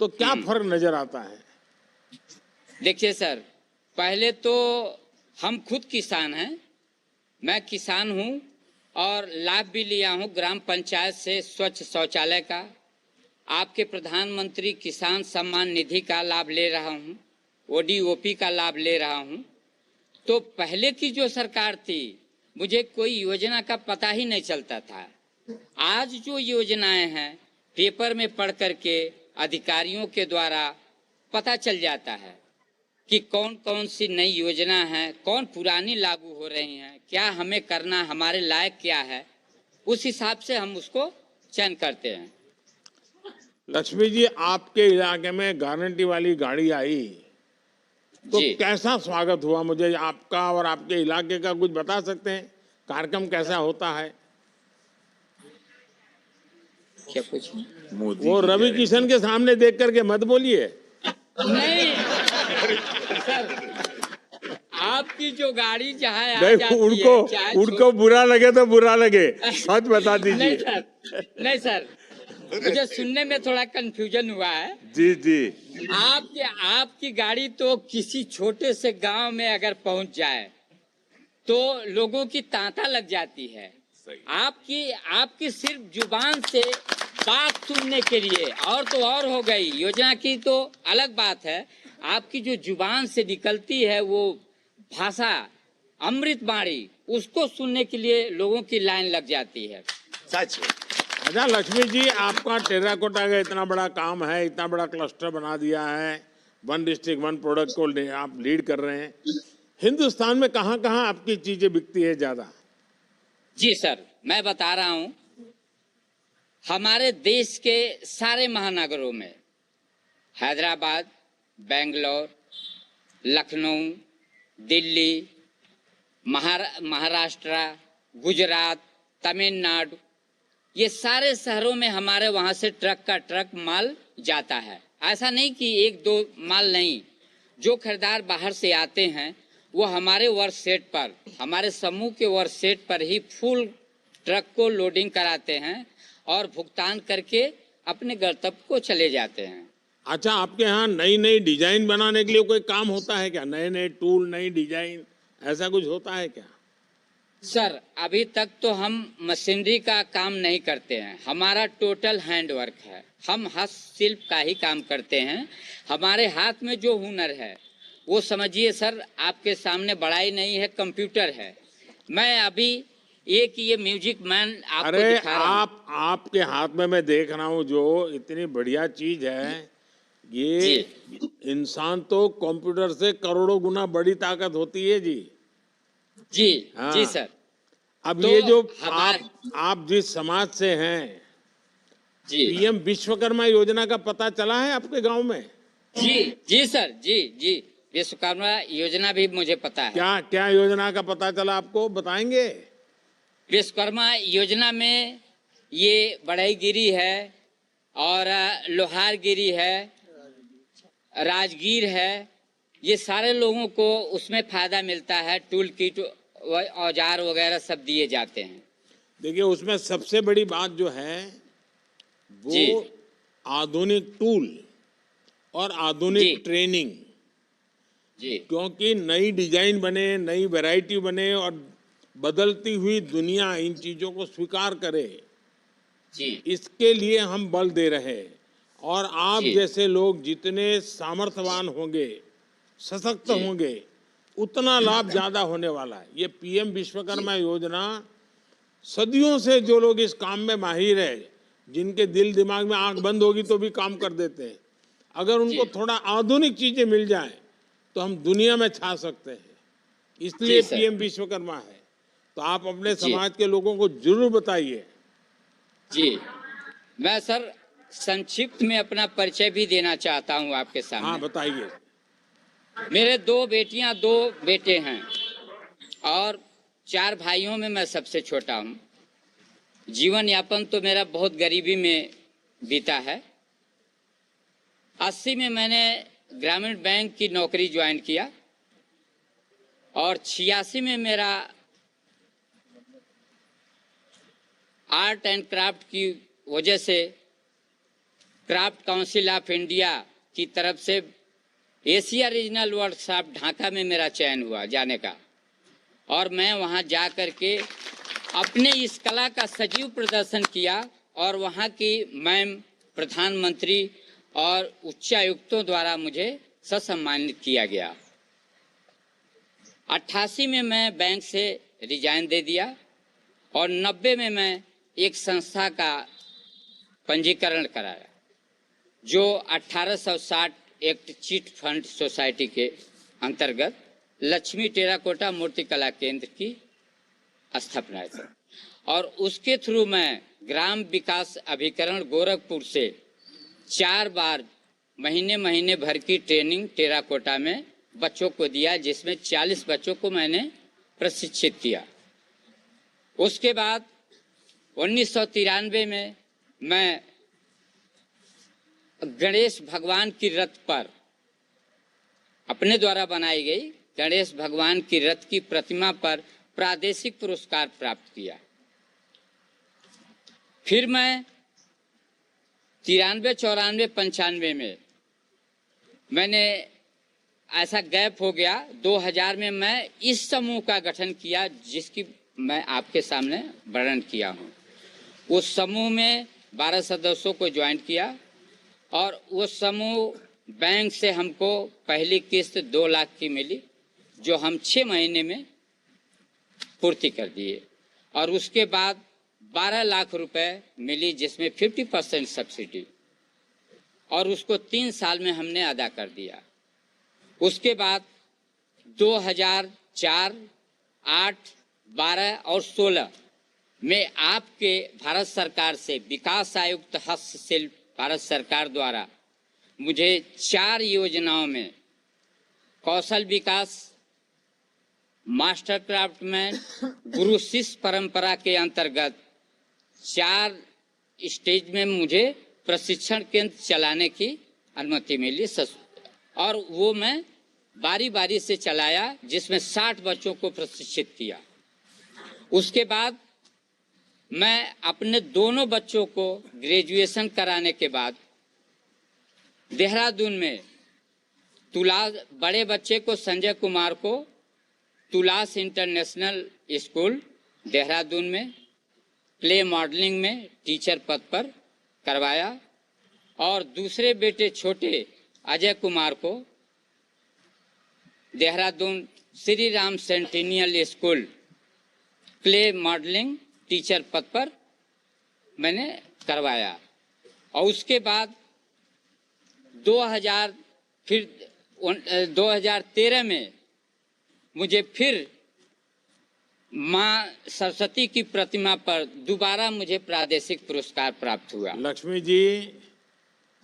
तो क्या फर्क नजर आता है? देखिए सर, पहले तो हम खुद किसान हैं, मैं किसान हूं और लाभ भी लिया हूं ग्राम पंचायत से स्वच्छ शौचालय का, आपके प्रधानमंत्री किसान सम्मान निधि का लाभ ले रहा हूं, ओडीओपी का लाभ ले रहा हूं। तो पहले की जो सरकार थी मुझे कोई योजना का पता ही नहीं चलता था। आज जो योजनाएं हैं पेपर में पढ़ करके अधिकारियों के द्वारा पता चल जाता है कि कौन कौन सी नई योजना है, कौन पुरानी लागू हो रही हैं, क्या हमें करना, हमारे लायक क्या है, उस हिसाब से हम उसको चयन करते हैं। लक्ष्मी जी, आपके इलाके में गारंटी वाली गाड़ी आई तो कैसा स्वागत हुआ? मुझे आपका और आपके इलाके का कुछ बता सकते हैं? कार्यक्रम कैसा होता है? क्या पूछे? वो रवि किशन के सामने देख करके मत बोलिए। नहीं सर, आपकी जो गाड़ी जहाँ उनको बुरा लगे तो बुरा लगे, सच बता दीजिए। नहीं सर, मुझे सुनने में थोड़ा कंफ्यूजन हुआ है। जी जी। आपकी गाड़ी तो किसी छोटे से गांव में अगर पहुंच जाए तो लोगों की तांता लग जाती है। आपकी सिर्फ जुबान से बात सुनने के लिए, और तो और हो गई, योजना की तो अलग बात है, आपकी जो जुबान से निकलती है वो भाषा अमृत बाणी, उसको सुनने के लिए लोगों की लाइन लग जाती है। सच। अच्छा लक्ष्मी जी, आपका टेराकोटा का इतना बड़ा काम है, इतना बड़ा क्लस्टर बना दिया है, 1 डिस्ट्रिक्ट 1 प्रोडक्ट को आप लीड कर रहे हैं। हिंदुस्तान में कहाँ कहाँ आपकी चीजें बिकती है ज्यादा? जी सर, मैं बता रहा हूँ, हमारे देश के सारे महानगरों में, हैदराबाद, बेंगलोर, लखनऊ, दिल्ली, महाराष्ट्र, गुजरात, तमिलनाडु, ये सारे शहरों में हमारे वहां से ट्रक का ट्रक माल जाता है। ऐसा नहीं कि 1-2 माल नहीं, जो खरीदार बाहर से आते हैं वो हमारे वर्क सेट पर, हमारे समूह के वर्क सेट पर ही फुल ट्रक को लोडिंग कराते हैं और भुगतान करके अपने गंतव्य को चले जाते हैं। अच्छा, आपके यहाँ नई नई डिजाइन बनाने के लिए कोई काम होता है क्या? नए नए टूल, नई डिजाइन, ऐसा कुछ होता है क्या? सर, अभी तक तो हम मशीनरी का काम नहीं करते हैं, हमारा टोटल हैंड वर्क है, हम हस्तशिल्प का ही काम करते हैं। हमारे हाथ में जो हुनर है वो समझिए सर, आपके सामने बड़ाई नहीं है, कंप्यूटर है। मैं अभी एक ये म्यूजिक मैन आपको दिखा रहा हूं। आपके हाथ में मैं देख रहा हूँ जो इतनी बढ़िया चीज है, ये इंसान तो कंप्यूटर से करोड़ों गुना बड़ी ताकत होती है जी। जी हाँ। जी सर। अब तो ये जो आप जिस समाज से हैं, पीएम विश्वकर्मा योजना का पता चला है आपके गांव में? जी सर, जी विश्वकर्मा योजना भी मुझे पता है। क्या योजना का पता चला आपको, बताएंगे? विश्वकर्मा योजना में ये बढ़ईगिरी है और लोहारगिरी है, राजगीर है, ये सारे लोगों को उसमें फायदा मिलता है। टूल किट, औजार वगैरह सब दिए जाते हैं। देखिए, उसमें सबसे बड़ी बात जो है वो आधुनिक टूल और आधुनिक ट्रेनिंग, क्योंकि नई डिजाइन बने, नई वैरायटी बने और बदलती हुई दुनिया इन चीजों को स्वीकार करे, इसके लिए हम बल दे रहे हैं। और आप जैसे लोग जितने सामर्थ्यवान होंगे, सशक्त होंगे, उतना लाभ ज्यादा होने वाला है। ये पीएम विश्वकर्मा योजना, सदियों से जो लोग इस काम में माहिर है, जिनके दिल दिमाग में आंख बंद होगी तो भी काम कर देते हैं, अगर उनको थोड़ा आधुनिक चीजें मिल जाएं तो हम दुनिया में छा सकते हैं। इसलिए पीएम विश्वकर्मा है। तो आप अपने समाज के लोगों को जरूर बताइए। जी, मैं सर संक्षिप्त में अपना परिचय भी देना चाहता हूं आपके सामने। हाँ, बताइए। मेरे 2 बेटियां, 2 बेटे हैं और 4 भाइयों में मैं सबसे छोटा हूं। जीवन यापन तो मेरा बहुत गरीबी में बीता है। 80 में मैंने ग्रामीण बैंक की नौकरी ज्वाइन किया और 86 में मेरा आर्ट एंड क्राफ्ट की वजह से क्राफ्ट काउंसिल ऑफ इंडिया की तरफ से एशिया रीजनल वर्कशॉप ढाका में मेरा चयन हुआ जाने का, और मैं वहां जा कर के अपने इस कला का सजीव प्रदर्शन किया और वहां की मैम, प्रधानमंत्री और उच्चायुक्तों द्वारा मुझे सम्मानित किया गया। 88 में मैं बैंक से रिजाइन दे दिया और 90 में मैं एक संस्था का पंजीकरण कराया जो 1860 एक्ट चिट फंड सोसाइटी के अंतर्गत लक्ष्मी टेराकोटा मूर्ति कला केंद्र की स्थापना है, और उसके थ्रू मैं ग्राम विकास अभिकरण गोरखपुर से 4 बार महीने भर की ट्रेनिंग टेराकोटा में बच्चों को दिया, जिसमें 40 बच्चों को मैंने प्रशिक्षित किया। उसके बाद 1993 में मैं गणेश भगवान की रथ पर अपने द्वारा बनाई गई गणेश भगवान की रथ की प्रतिमा पर प्रादेशिक पुरस्कार प्राप्त किया। फिर मैं 93, 94, 95 में मैंने ऐसा गैप हो गया। 2000 में मैं इस समूह का गठन किया जिसकी मैं आपके सामने वर्णन किया हूँ। उस समूह में 12 सदस्यों को ज्वाइन किया और वो समूह बैंक से हमको पहली किस्त 2 लाख की मिली, जो हम 6 महीने में पूर्ति कर दिए, और उसके बाद 12 लाख रुपए मिली जिसमें 50% सब्सिडी, और उसको 3 साल में हमने अदा कर दिया। उसके बाद 2004, 8, 12 और 16 में आपके भारत सरकार से विकास आयुक्त हस्तशिल्प भारत सरकार द्वारा मुझे 4 योजनाओं में कौशल विकास, मास्टर क्राफ्टमैन, गुरु शिष्य परंपरा के अंतर्गत 4 स्टेज में मुझे प्रशिक्षण केंद्र चलाने की अनुमति मिली, और वो मैं बारी बारी से चलाया, जिसमें 60 बच्चों को प्रशिक्षित किया। उसके बाद मैं अपने दोनों बच्चों को ग्रेजुएशन कराने के बाद देहरादून में बड़े बच्चे को, संजय कुमार को, तुलास इंटरनेशनल स्कूल देहरादून में क्ले मॉडलिंग में टीचर पद पर करवाया, और दूसरे बेटे छोटे अजय कुमार को Dehradun Shri Ram centennial school clay modelling teacher पद पर मैंने करवाया। और उसके बाद 2013 में मुझे फिर माँ सरस्वती की प्रतिमा पर दोबारा मुझे प्रादेशिक पुरस्कार प्राप्त हुआ। लक्ष्मी जी,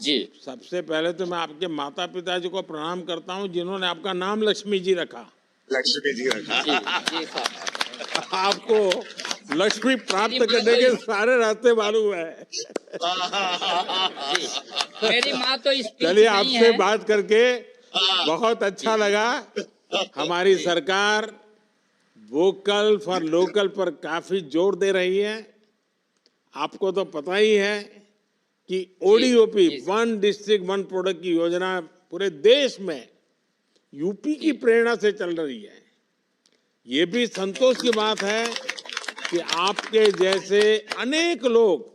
जी सबसे पहले तो मैं आपके माता पिता जी को प्रणाम करता हूं जिन्होंने आपका नाम लक्ष्मी जी रखा। लक्ष्मी जी रखा। जी साहब। आपको लक्ष्मी प्राप्त करने के सारे रास्ते मालूम है। मेरी माँ तो इस चलिए, आपसे बात करके बहुत अच्छा लगा। हमारी सरकार वोकल फॉर लोकल पर काफी जोर दे रही है। आपको तो पता ही है कि ओडीओपी, 1 डिस्ट्रिक्ट 1 प्रोडक्ट की योजना पूरे देश में यूपी की प्रेरणा से चल रही है। ये भी संतोष की बात है कि आपके जैसे अनेक लोग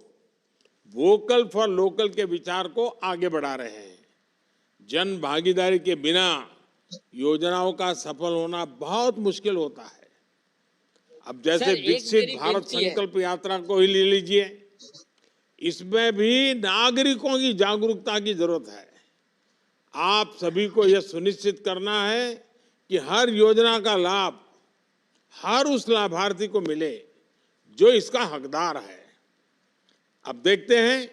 वोकल फॉर लोकल के विचार को आगे बढ़ा रहे हैं। जन भागीदारी के बिना योजनाओं का सफल होना बहुत मुश्किल होता है। अब जैसे विकसित भारत संकल्प यात्रा को ही ले लीजिए, इसमें भी नागरिकों की जागरूकता की जरूरत है। आप सभी को यह सुनिश्चित करना है कि हर योजना का लाभ हर उस लाभार्थी को मिले जो इसका हकदार है। अब देखते हैं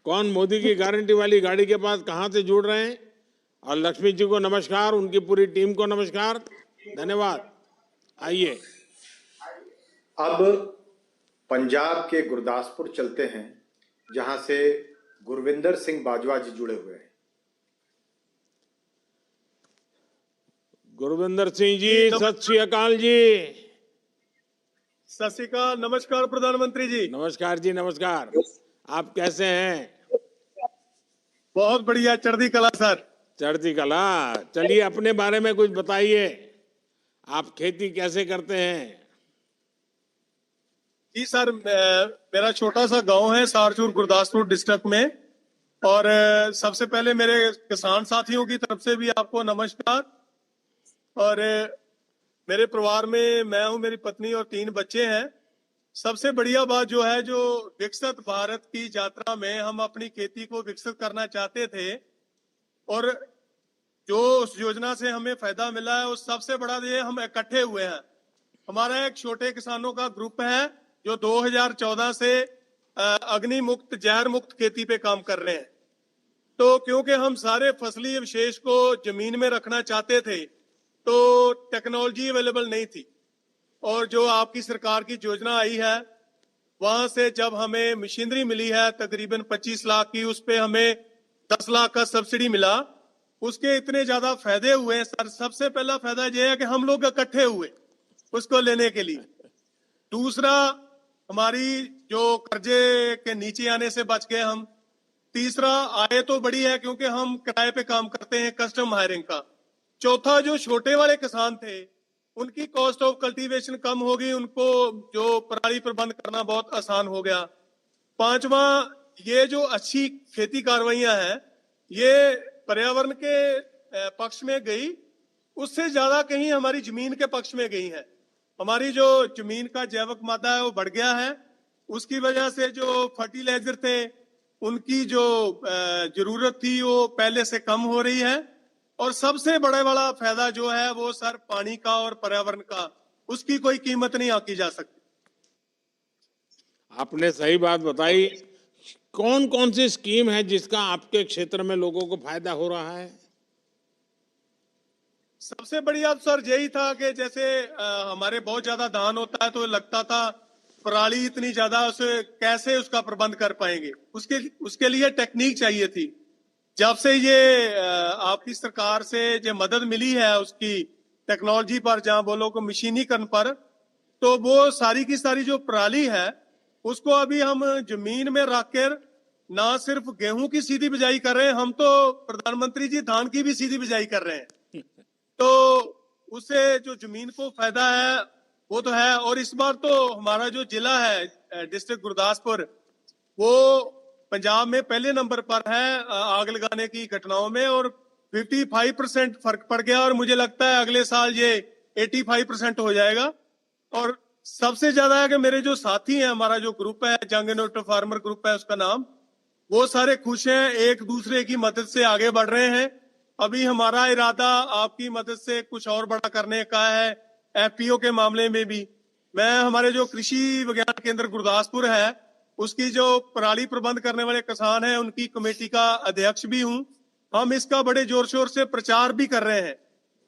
कौन मोदी की गारंटी वाली गाड़ी के पास कहां से जुड़ रहे हैं। और लक्ष्मी जी को नमस्कार, उनकी पूरी टीम को नमस्कार, धन्यवाद। आइए अब पंजाब के गुरदासपुर चलते हैं, जहां से गुरविंदर सिंह बाजवा जी जुड़े हुए हैं। गुरविंदर सिंह जी, सत श्री अकाल जी। सत श्री अकाल, नमस्कार प्रधानमंत्री जी। नमस्कार जी, नमस्कार। आप कैसे हैं? बहुत बढ़िया, चढ़ती कला सर। चढ़ती कला। चलिए अपने बारे में कुछ बताइए, आप खेती कैसे करते हैं? जी सर, मेरा छोटा सा गांव है सारचूर, गुरदासपुर डिस्ट्रिक्ट में। और सबसे पहले मेरे किसान साथियों की तरफ से भी आपको नमस्कार। और मेरे परिवार में मैं हूं, मेरी पत्नी और 3 बच्चे हैं। सबसे बढ़िया बात जो है, जो विकसित भारत की यात्रा में हम अपनी खेती को विकसित करना चाहते थे और जो उस योजना से हमें फायदा मिला है, उस सबसे बड़ा ये हम इकट्ठे हुए हैं। हमारा एक छोटे किसानों का ग्रुप है जो 2014 से अग्नि मुक्त, जहर मुक्त खेती पे काम कर रहे हैं। तो क्योंकि हम सारे फसली अवशेष को जमीन में रखना चाहते थे, तो टेक्नोलॉजी अवेलेबल नहीं थी। और जो आपकी सरकार की योजना आई है, वहां से जब हमें मशीनरी मिली है तकरीबन 25 लाख की, उस पे हमें 10 लाख का सब्सिडी मिला। उसके इतने ज्यादा फायदे हुए हैं सर। सबसे पहला फायदा यह है कि हम लोग इकट्ठे हुए उसको लेने के लिए। दूसरा, हमारी जो कर्जे के नीचे आने से बच गए हम। तीसरा, आय तो बड़ी है क्योंकि हम किराए पे काम करते हैं, कस्टम हायरिंग का। चौथा, जो छोटे वाले किसान थे उनकी कॉस्ट ऑफ कल्टीवेशन कम हो गई, उनको जो पराली प्रबंध करना बहुत आसान हो गया। पांचवा, ये जो अच्छी खेती कार्रवाइयां हैं, ये पर्यावरण के पक्ष में गई, उससे ज्यादा कहीं हमारी जमीन के पक्ष में गई है। हमारी जो जमीन का जैविक मादा है वो बढ़ गया है। उसकी वजह से जो फर्टिलाइजर थे उनकी जो जरूरत थी वो पहले से कम हो रही है। और सबसे बड़ा वाला फायदा जो है वो सर पानी का और पर्यावरण का, उसकी कोई कीमत नहीं आंकी जा सकती। आपने सही बात बताई। कौन कौन सी स्कीम है जिसका आपके क्षेत्र में लोगों को फायदा हो रहा है? सबसे बढ़िया सर यही था कि जैसे हमारे बहुत ज्यादा धान होता है, तो लगता था पराली इतनी ज्यादा, उसे कैसे उसका प्रबंध कर पाएंगे। उसके लिए टेक्निक चाहिए थी। जब से ये आपकी सरकार से जो मदद मिली है उसकी टेक्नोलॉजी पर, जहां बोलो को मशीनीकरण पर, तो वो सारी की सारी जो पराली है उसको अभी हम जमीन में रखकर ना सिर्फ गेहूं की सीधी बिजाई कर रहे हैं, हम तो प्रधानमंत्री जी धान की भी सीधी बिजाई कर रहे हैं। तो उससे जो जमीन को फायदा है वो तो है। और इस बार तो हमारा जो जिला है डिस्ट्रिक्ट गुरदासपुर, वो पंजाब में पहले नंबर पर है आग लगाने की घटनाओं में, और 55% फर्क पड़ गया। और मुझे लगता है अगले साल ये 85% हो जाएगा। और सबसे ज्यादा है कि मेरे जो साथी हैं, हमारा जो ग्रुप है, जंग इनोवेटिव फार्मर ग्रुप है उसका नाम, वो सारे खुश हैं, एक दूसरे की मदद से आगे बढ़ रहे हैं। अभी हमारा इरादा आपकी मदद से कुछ और बड़ा करने का है, एफपीओ के मामले में भी। मैं हमारे जो कृषि विज्ञान केंद्र गुरदासपुर है उसकी जो पराली प्रबंध करने वाले किसान हैं उनकी कमेटी का अध्यक्ष भी हूं। हम इसका बड़े जोर शोर से प्रचार भी कर रहे हैं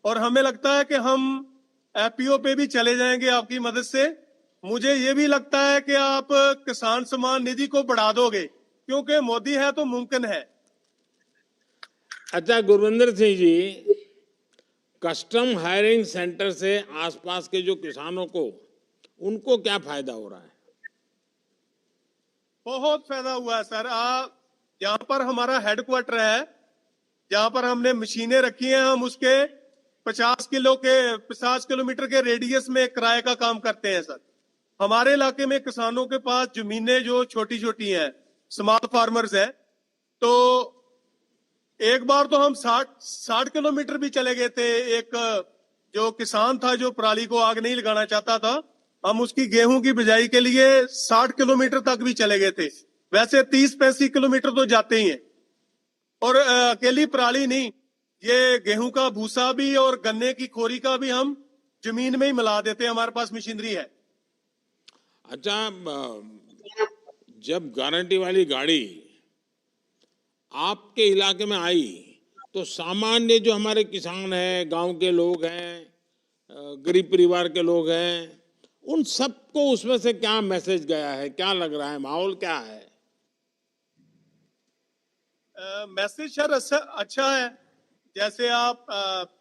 और हमें लगता है कि हम एफपीओ पे भी चले जाएंगे आपकी मदद से। मुझे ये भी लगता है कि आप किसान सम्मान निधि को बढ़ा दोगे, क्योंकि मोदी है तो मुमकिन है। अच्छा Gurvinder Singh ji, custom hiring centre से आसपास के जो किसानों को, उनको क्या फायदा हो रहा है? बहुत फायदा हुआ है सर। यहाँ पर हमारा हेडक्वार्टर है, जहाँ पर हमने मशीनें रखी हैं। हम उसके 50 किलोमीटर के रेडियस में किराए का काम करते हैं सर। हमारे इलाके में किसानों के पास जमीनें जो छोटी छोटी हैं, स्मॉल फार्मर्स हैं, तो एक बार तो हम 60 किलोमीटर भी चले गए थे। एक जो किसान था जो पराली को आग नहीं लगाना चाहता था, हम उसकी गेहूं की बिजाई के लिए 60 किलोमीटर तक भी चले गए थे। वैसे 30-35 किलोमीटर तो जाते ही हैं। और अकेली पराली नहीं, ये गेहूं का भूसा भी और गन्ने की खोरी का भी हम जमीन में ही मिला देते हैं, हमारे पास मशीनरी है। अच्छा, जब गारंटी वाली गाड़ी आपके इलाके में आई तो सामान्य जो हमारे किसान हैं, गांव के लोग हैं, गरीब परिवार के लोग हैं, उन सबको उसमें से क्या मैसेज गया है, क्या लग रहा है, माहौल क्या है? मैसेज सर अच्छा है। जैसे आप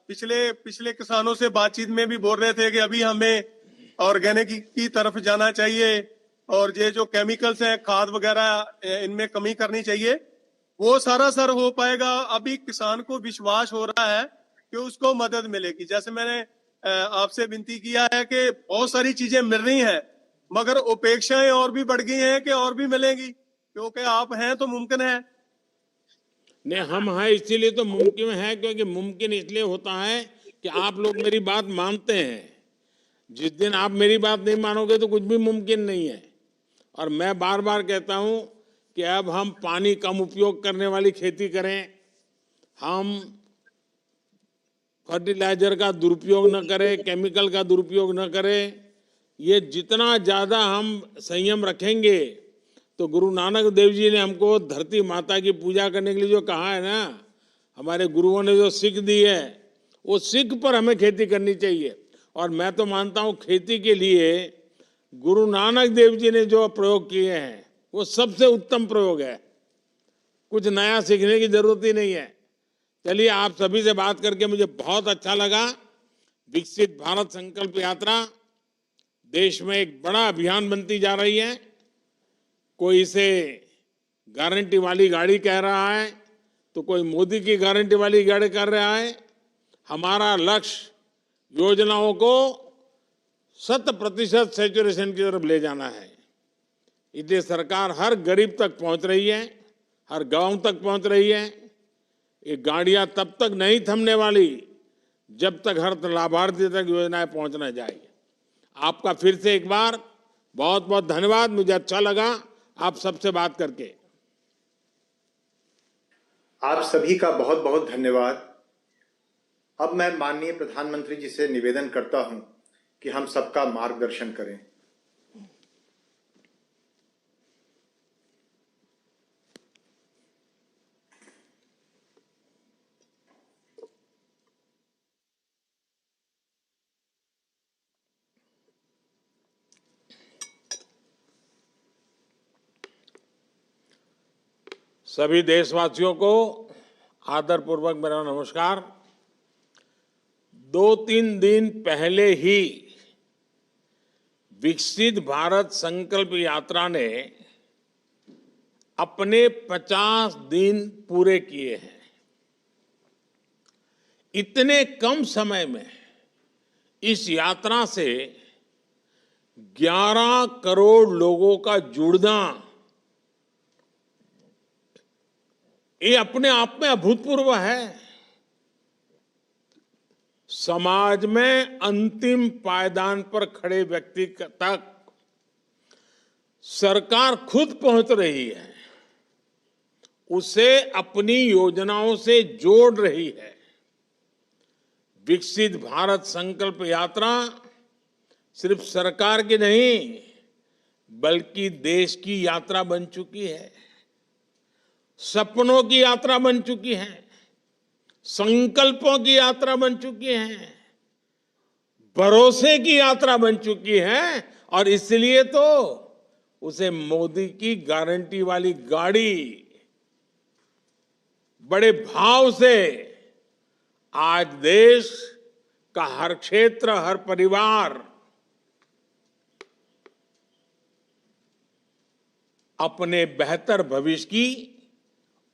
पिछले किसानों से बातचीत में भी बोल रहे थे कि अभी हमें ऑर्गेनिक की तरफ जाना चाहिए और ये जो केमिकल्स हैं, खाद वगैरह, इनमें कमी करनी चाहिए। वो सारा सर हो पाएगा। अभी किसान को विश्वास हो रहा है कि उसको मदद मिलेगी। जैसे मैंने आपसे विनती किया है कि बहुत सारी चीजें मिल रही हैं, मगर अपेक्षाएं और भी बढ़ गई हैं कि और भी मिलेंगी, क्योंकि आप हैं तो मुमकिन है। नहीं, हम हैं इसीलिए तो मुमकिन है, क्योंकि मुमकिन इसलिए होता है कि आप लोग मेरी बात मानते हैं। जिस दिन आप मेरी बात नहीं मानोगे तो कुछ भी मुमकिन नहीं है। और मैं बार बार कहता हूं कि अब हम पानी कम उपयोग करने वाली खेती करें, हम फर्टिलाइजर का दुरुपयोग न करें, केमिकल का दुरुपयोग न करें। ये जितना ज्यादा हम संयम रखेंगे, तो गुरु नानक देव जी ने हमको धरती माता की पूजा करने के लिए जो कहा है ना, हमारे गुरुओं ने जो सीख दी है, वो सीख पर हमें खेती करनी चाहिए। और मैं तो मानता हूं खेती के लिए गुरु नानक देव जी ने जो प्रयोग किए हैं वो सबसे उत्तम प्रयोग है। कुछ नया सीखने की जरूरत ही नहीं है। चलिए, आप सभी से बात करके मुझे बहुत अच्छा लगा। विकसित भारत संकल्प यात्रा देश में एक बड़ा अभियान बनती जा रही है। कोई इसे गारंटी वाली गाड़ी कह रहा है, तो कोई मोदी की गारंटी वाली गाड़ी कर रहा है। हमारा लक्ष्य योजनाओं को 100% सैचुरेशन की तरफ ले जाना है। इसलिए सरकार हर गरीब तक पहुंच रही है, हर गांव तक पहुंच रही है। ये गाड़ियां तब तक नहीं थमने वाली जब तक हर लाभार्थी तक योजनाएं पहुंच न जाए। आपका फिर से एक बार बहुत बहुत धन्यवाद। मुझे अच्छा लगा आप सबसे बात करके। आप सभी का बहुत बहुत धन्यवाद। अब मैं माननीय प्रधानमंत्री जी से निवेदन करता हूं कि हम सबका मार्गदर्शन करें। सभी देशवासियों को आदरपूर्वक मेरा नमस्कार। 2-3 दिन पहले ही विकसित भारत संकल्प यात्रा ने अपने 50 दिन पूरे किए हैं। इतने कम समय में इस यात्रा से 11 करोड़ लोगों का जुड़ना, ये अपने आप में अभूतपूर्व है। समाज में अंतिम पायदान पर खड़े व्यक्ति तक सरकार खुद पहुंच रही है, उसे अपनी योजनाओं से जोड़ रही है। विकसित भारत संकल्प यात्रा सिर्फ सरकार की नहीं, बल्कि देश की यात्रा बन चुकी है। सपनों की यात्रा बन चुकी है, संकल्पों की यात्रा बन चुकी है, भरोसे की यात्रा बन चुकी है। और इसलिए तो उसे मोदी की गारंटी वाली गाड़ी बड़े भाव से आज देश का हर क्षेत्र, हर परिवार अपने बेहतर भविष्य की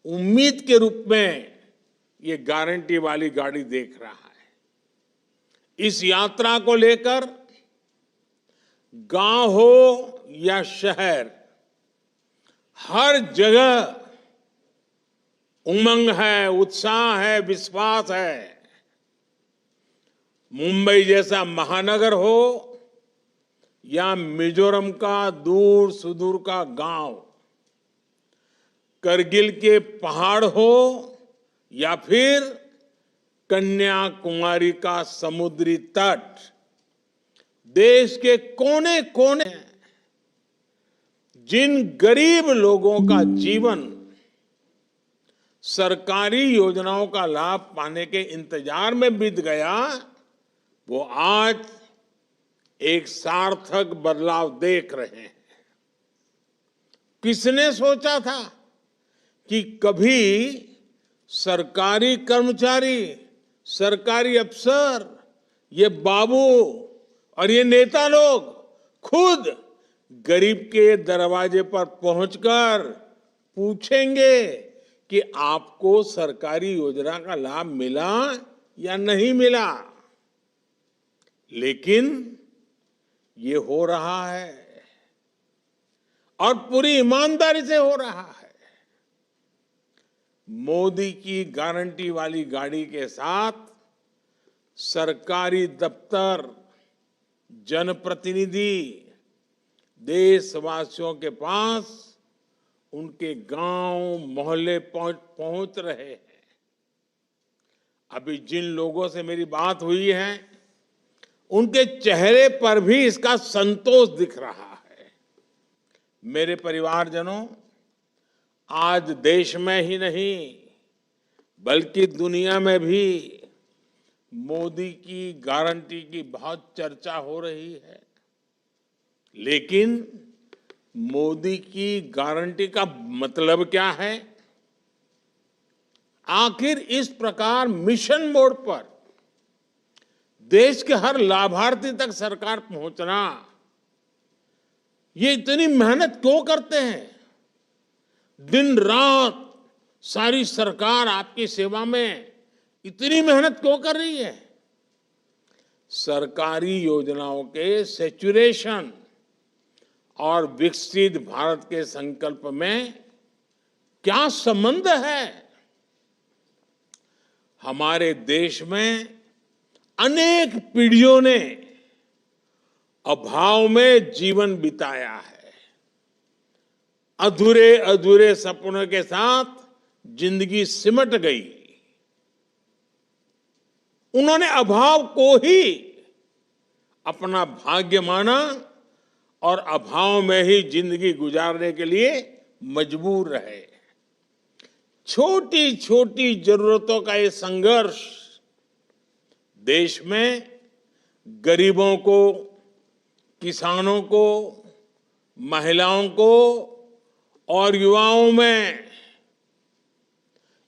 उम्मीद के रूप में ये गारंटी वाली गाड़ी देख रहा है। इस यात्रा को लेकर गांव हो या शहर, हर जगह उमंग है, उत्साह है, विश्वास है। मुंबई जैसा महानगर हो या मिजोरम का दूर सुदूर का गांव, करगिल के पहाड़ हो या फिर कन्याकुमारी का समुद्री तट, देश के कोने कोने जिन गरीब लोगों का जीवन सरकारी योजनाओं का लाभ पाने के इंतजार में बीत गया, वो आज एक सार्थक बदलाव देख रहे हैं। किसने सोचा था कि कभी सरकारी कर्मचारी, सरकारी अफसर, ये बाबू और ये नेता लोग खुद गरीब के दरवाजे पर पहुंचकर पूछेंगे कि आपको सरकारी योजना का लाभ मिला या नहीं मिला। लेकिन ये हो रहा है और पूरी ईमानदारी से हो रहा है। मोदी की गारंटी वाली गाड़ी के साथ सरकारी दफ्तर, जनप्रतिनिधि देशवासियों के पास उनके गांव मोहल्ले पहुंच रहे हैं। अभी जिन लोगों से मेरी बात हुई है उनके चेहरे पर भी इसका संतोष दिख रहा है। मेरे परिवारजनों, आज देश में ही नहीं बल्कि दुनिया में भी मोदी की गारंटी की बहुत चर्चा हो रही है। लेकिन मोदी की गारंटी का मतलब क्या है? आखिर इस प्रकार मिशन मोड पर देश के हर लाभार्थी तक सरकार पहुंचना, ये इतनी मेहनत क्यों करते हैं? दिन रात सारी सरकार आपकी सेवा में इतनी मेहनत क्यों कर रही है? सरकारी योजनाओं के सैचुरेशन और विकसित भारत के संकल्प में क्या संबंध है? हमारे देश में अनेक पीढ़ियों ने अभाव में जीवन बिताया है। अधूरे अधूरे सपनों के साथ जिंदगी सिमट गई। उन्होंने अभाव को ही अपना भाग्य माना और अभाव में ही जिंदगी गुजारने के लिए मजबूर रहे। छोटी छोटी जरूरतों का ये संघर्ष देश में गरीबों को, किसानों को, महिलाओं को और युवाओं में,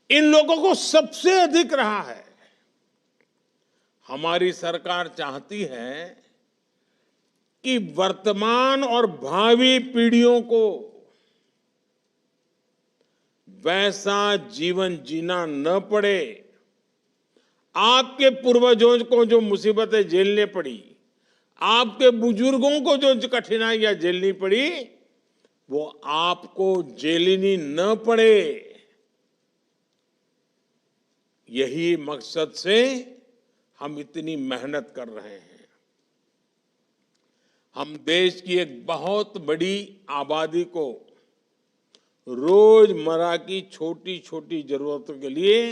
इन लोगों को सबसे अधिक रहा है। हमारी सरकार चाहती है कि वर्तमान और भावी पीढ़ियों को वैसा जीवन जीना न पड़े। आपके पूर्वजों को जो मुसीबतें झेलने पड़ी, आपके बुजुर्गों को जो कठिनाइयां झेलनी पड़ी, वो आपको झेलनी न पड़े। यही मकसद से हम इतनी मेहनत कर रहे हैं। हम देश की एक बहुत बड़ी आबादी को रोजमर्रा की छोटी छोटी जरूरतों के लिए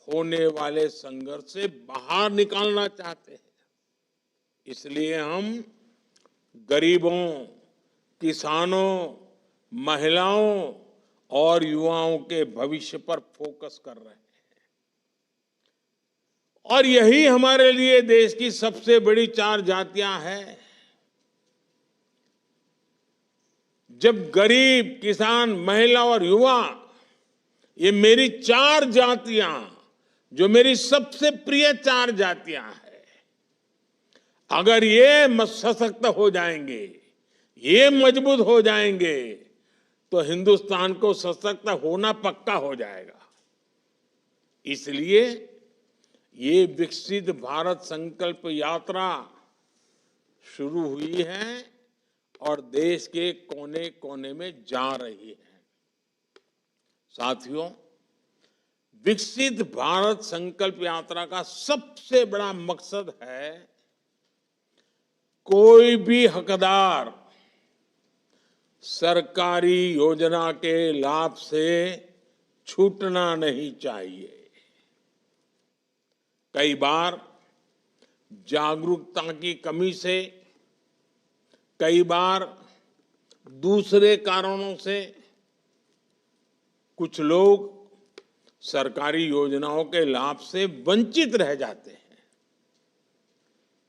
होने वाले संघर्ष से बाहर निकालना चाहते हैं। इसलिए हम गरीबों, किसानों, महिलाओं और युवाओं के भविष्य पर फोकस कर रहे हैं। और यही हमारे लिए देश की सबसे बड़ी 4 जातियां हैं। जब गरीब, किसान, महिला और युवा, ये मेरी 4 जातियां, जो मेरी सबसे प्रिय 4 जातियां हैं, अगर ये सशक्त हो जाएंगे, ये मजबूत हो जाएंगे, तो हिंदुस्तान को सशक्त होना पक्का हो जाएगा। इसलिए ये विकसित भारत संकल्प यात्रा शुरू हुई है और देश के कोने कोने में जा रही है। साथियों, विकसित भारत संकल्प यात्रा का सबसे बड़ा मकसद है कोई भी हकदार सरकारी योजना के लाभ से छूटना नहीं चाहिए। कई बार जागरूकता की कमी से, कई बार दूसरे कारणों से कुछ लोग सरकारी योजनाओं के लाभ से वंचित रह जाते हैं।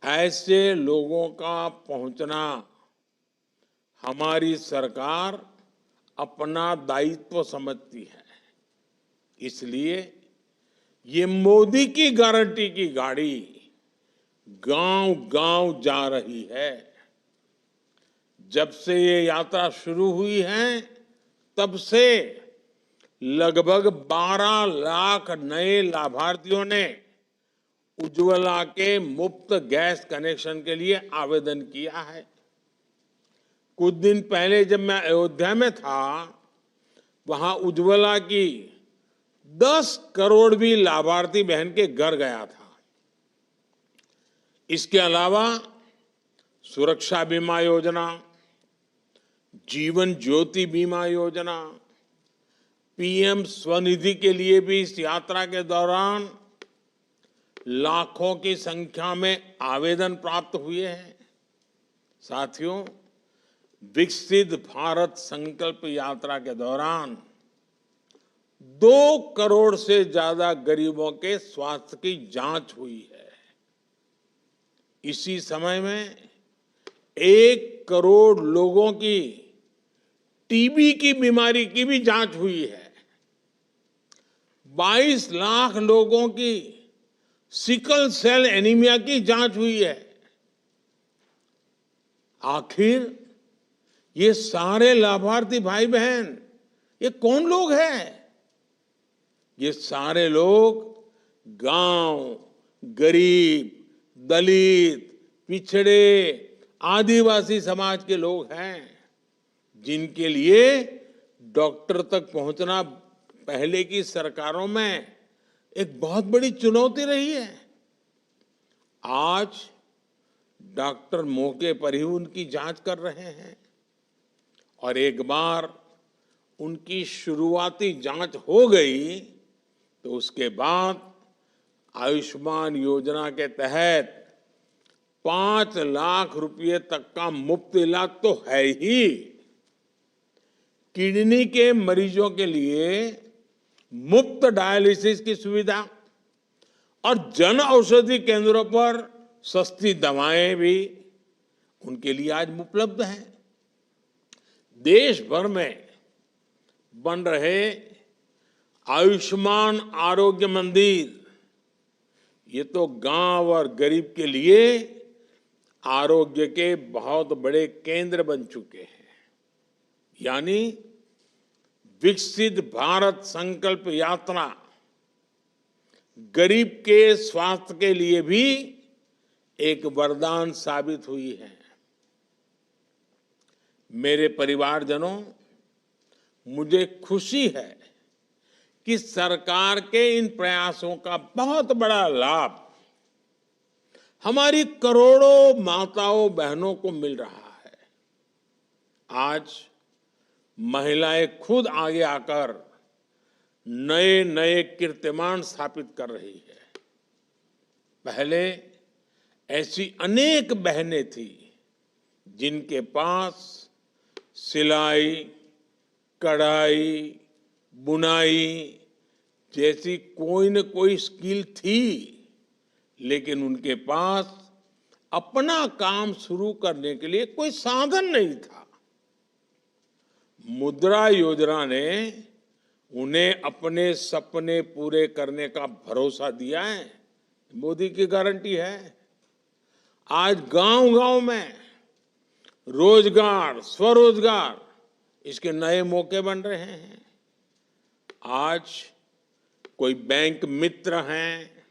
ऐसे लोगों का पहुंचना हमारी सरकार अपना दायित्व समझती है। इसलिए ये मोदी की गारंटी की गाड़ी गांव-गांव जा रही है। जब से ये यात्रा शुरू हुई है, तब से लगभग 12 लाख नए लाभार्थियों ने उज्ज्वला के मुफ्त गैस कनेक्शन के लिए आवेदन किया है। कुछ दिन पहले जब मैं अयोध्या में था, वहां उज्ज्वला की 10 करोड़वीं लाभार्थी बहन के घर गया था। इसके अलावा सुरक्षा बीमा योजना, जीवन ज्योति बीमा योजना, पीएम स्वनिधि के लिए भी इस यात्रा के दौरान लाखों की संख्या में आवेदन प्राप्त हुए हैं। साथियों, विकसित भारत संकल्प यात्रा के दौरान 2 करोड़ से ज्यादा गरीबों के स्वास्थ्य की जांच हुई है। इसी समय में 1 करोड़ लोगों की टीबी की बीमारी की भी जांच हुई है। 22 लाख लोगों की सिकल सेल एनीमिया की जांच हुई है। आखिर ये सारे लाभार्थी भाई बहन ये कौन लोग हैं? ये सारे लोग गांव, गरीब, दलित, पिछड़े, आदिवासी समाज के लोग हैं, जिनके लिए डॉक्टर तक पहुंचना पहले की सरकारों में एक बहुत बड़ी चुनौती रही है। आज डॉक्टर मौके पर ही उनकी जांच कर रहे हैं और एक बार उनकी शुरुआती जांच हो गई तो उसके बाद आयुष्मान योजना के तहत 5 लाख रुपए तक का मुफ्त इलाज तो है ही। किडनी के मरीजों के लिए मुफ्त डायलिसिस की सुविधा और जन औषधि केंद्रों पर सस्ती दवाएं भी उनके लिए आज उपलब्ध हैं। देश भर में बन रहे आयुष्मान आरोग्य मंदिर ये तो गांव और गरीब के लिए आरोग्य के बहुत बड़े केंद्र बन चुके हैं। यानी विकसित भारत संकल्प यात्रा गरीब के स्वास्थ्य के लिए भी एक वरदान साबित हुई है। मेरे परिवारजनों, मुझे खुशी है कि सरकार के इन प्रयासों का बहुत बड़ा लाभ हमारी करोड़ों माताओं बहनों को मिल रहा है। आज महिलाएं खुद आगे आकर नए नए कीर्तिमान स्थापित कर रही है। पहले ऐसी अनेक बहनें थी जिनके पास सिलाई, कढ़ाई, बुनाई जैसी कोई न कोई स्किल थी, लेकिन उनके पास अपना काम शुरू करने के लिए कोई साधन नहीं था। मुद्रा योजना ने उन्हें अपने सपने पूरे करने का भरोसा दिया है। मोदी की गारंटी है। आज गांव-गांव में रोजगार, स्वरोजगार इसके नए मौके बन रहे हैं। आज कोई बैंक मित्र हैं,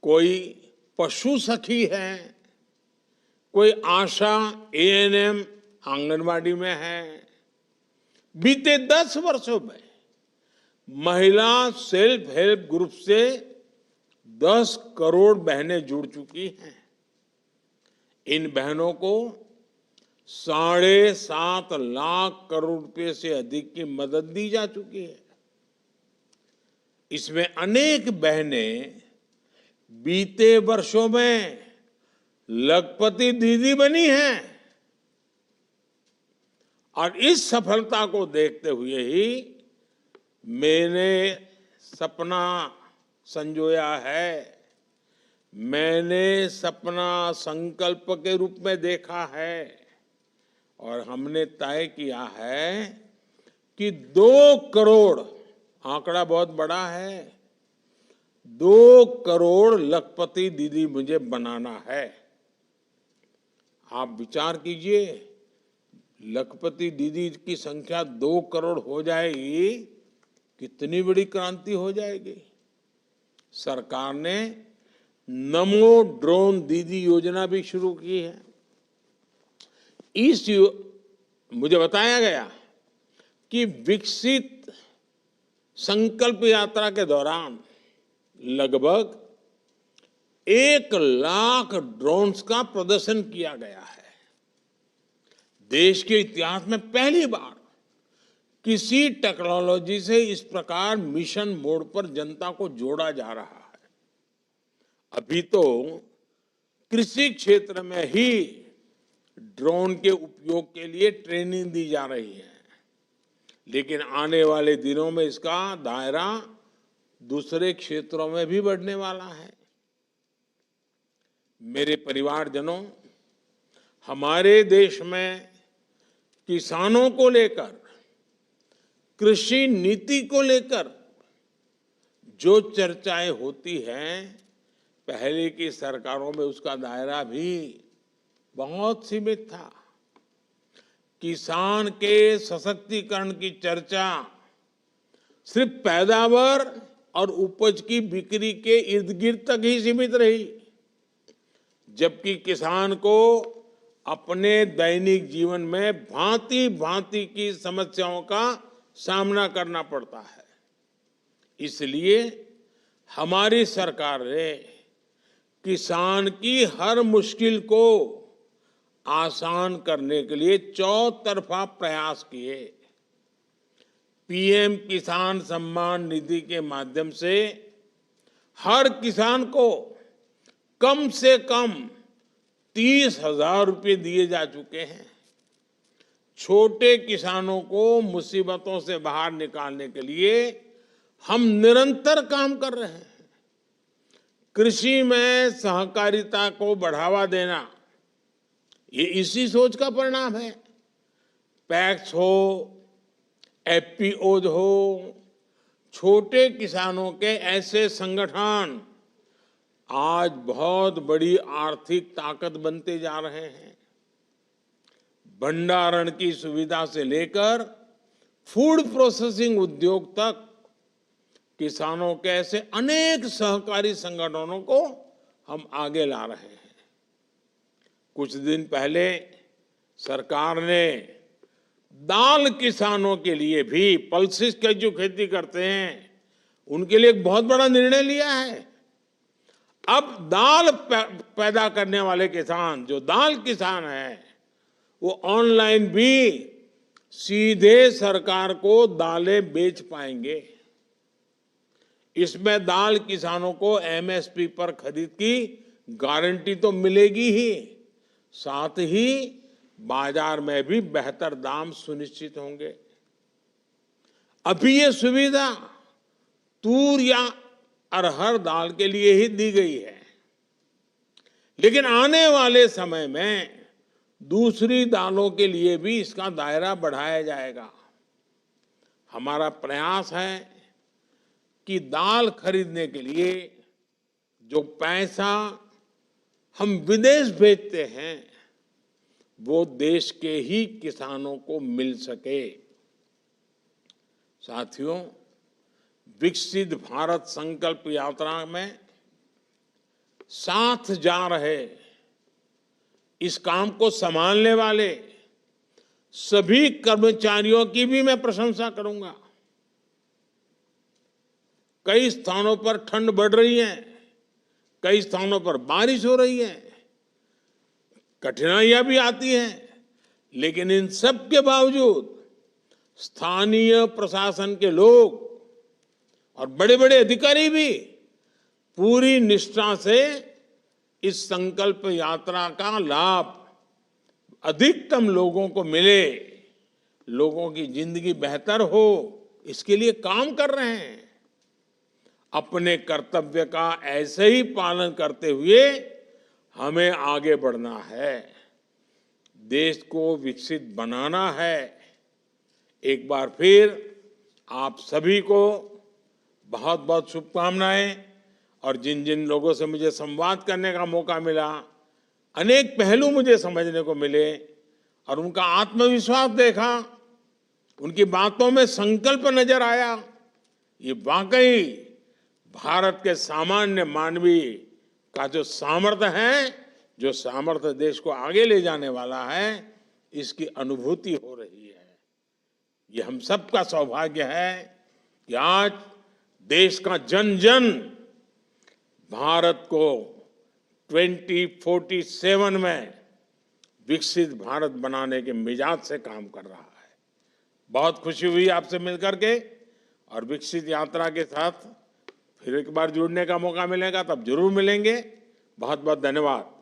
कोई पशु सखी है, कोई आशा एएनएम आंगनवाड़ी में है। बीते 10 वर्षों में महिला सेल्फ हेल्प ग्रुप से 10 करोड़ बहनें जुड़ चुकी हैं। इन बहनों को 7.5 लाख करोड़ रुपए से अधिक की मदद दी जा चुकी है। इसमें अनेक बहनें बीते वर्षों में लखपति दीदी बनी हैं और इस सफलता को देखते हुए ही मैंने सपना संजोया है मैंने सपना संकल्प के रूप में देखा है और हमने तय किया है कि 2 करोड़, आंकड़ा बहुत बड़ा है, 2 करोड़ लखपति दीदी मुझे बनाना है। आप विचार कीजिए, लखपति दीदी की संख्या 2 करोड़ हो जाएगी, कितनी बड़ी क्रांति हो जाएगी। सरकार ने नमो ड्रोन दीदी योजना भी शुरू की है। मुझे बताया गया कि विकसित संकल्प यात्रा के दौरान लगभग 1 लाख ड्रोन्स का प्रदर्शन किया गया है। देश के इतिहास में पहली बार किसी टेक्नोलॉजी से इस प्रकार मिशन मोड पर जनता को जोड़ा जा रहा है। अभी तो कृषि क्षेत्र में ही ड्रोन के उपयोग के लिए ट्रेनिंग दी जा रही है, लेकिन आने वाले दिनों में इसका दायरा दूसरे क्षेत्रों में भी बढ़ने वाला है। मेरे परिवारजनों, हमारे देश में किसानों को लेकर, कृषि नीति को लेकर जो चर्चाएं होती हैं, पहले की सरकारों में उसका दायरा भी बहुत सीमित था। किसान के सशक्तिकरण की चर्चा सिर्फ पैदावार और उपज की बिक्री के इर्द गिर्द तक ही सीमित रही, जबकि किसान को अपने दैनिक जीवन में भांति भांति की समस्याओं का सामना करना पड़ता है। इसलिए हमारी सरकार ने किसान की हर मुश्किल को आसान करने के लिए चौतरफा प्रयास किए। पीएम किसान सम्मान निधि के माध्यम से हर किसान को कम से कम 30,000 रुपये दिए जा चुके हैं। छोटे किसानों को मुसीबतों से बाहर निकालने के लिए हम निरंतर काम कर रहे हैं। कृषि में सहकारिता को बढ़ावा देना, ये इसी सोच का परिणाम है। पैक्स हो, एफपीओज हो, छोटे किसानों के ऐसे संगठन आज बहुत बड़ी आर्थिक ताकत बनते जा रहे हैं। भंडारण की सुविधा से लेकर फूड प्रोसेसिंग उद्योग तक किसानों के ऐसे अनेक सहकारी संगठनों को हम आगे ला रहे हैं। कुछ दिन पहले सरकार ने दाल किसानों के लिए भी, पल्सेस की जो खेती करते हैं उनके लिए एक बहुत बड़ा निर्णय लिया है। अब दाल पैदा करने वाले किसान, जो दाल किसान है, वो ऑनलाइन भी सीधे सरकार को दालें बेच पाएंगे। इसमें दाल किसानों को एमएसपी पर खरीद की गारंटी तो मिलेगी ही, साथ ही बाजार में भी बेहतर दाम सुनिश्चित होंगे। अभी ये सुविधा तूर या अरहर दाल के लिए ही दी गई है, लेकिन आने वाले समय में दूसरी दालों के लिए भी इसका दायरा बढ़ाया जाएगा। हमारा प्रयास है कि दाल खरीदने के लिए जो पैसा हम विदेश भेजते हैं वो देश के ही किसानों को मिल सके। साथियों, विकसित भारत संकल्प यात्रा में साथ जा रहे, इस काम को संभालने वाले सभी कर्मचारियों की भी मैं प्रशंसा करूंगा। कई स्थानों पर ठंड बढ़ रही है, कई स्थानों पर बारिश हो रही है, कठिनाइयां भी आती हैं, लेकिन इन सब के बावजूद स्थानीय प्रशासन के लोग और बड़े बड़े अधिकारी भी पूरी निष्ठा से इस संकल्प यात्रा का लाभ अधिकतम लोगों को मिले, लोगों की जिंदगी बेहतर हो, इसके लिए काम कर रहे हैं। अपने कर्तव्य का ऐसे ही पालन करते हुए हमें आगे बढ़ना है, देश को विकसित बनाना है। एक बार फिर आप सभी को बहुत बहुत शुभकामनाएं। और जिन जिन लोगों से मुझे संवाद करने का मौका मिला, अनेक पहलू मुझे समझने को मिले और उनका आत्मविश्वास देखा, उनकी बातों में संकल्प नजर आया। ये वाकई भारत के सामान्य मानवीय का जो सामर्थ्य है, जो सामर्थ्य देश को आगे ले जाने वाला है, इसकी अनुभूति हो रही है। ये हम सबका सौभाग्य है कि आज देश का जन जन भारत को 2047 में विकसित भारत बनाने के मिजाज से काम कर रहा है। बहुत खुशी हुई आपसे मिलकर के, और विकसित यात्रा के साथ फिर एक बार जुड़ने का मौका मिलेगा तब जरूर मिलेंगे। बहुत बहुत धन्यवाद।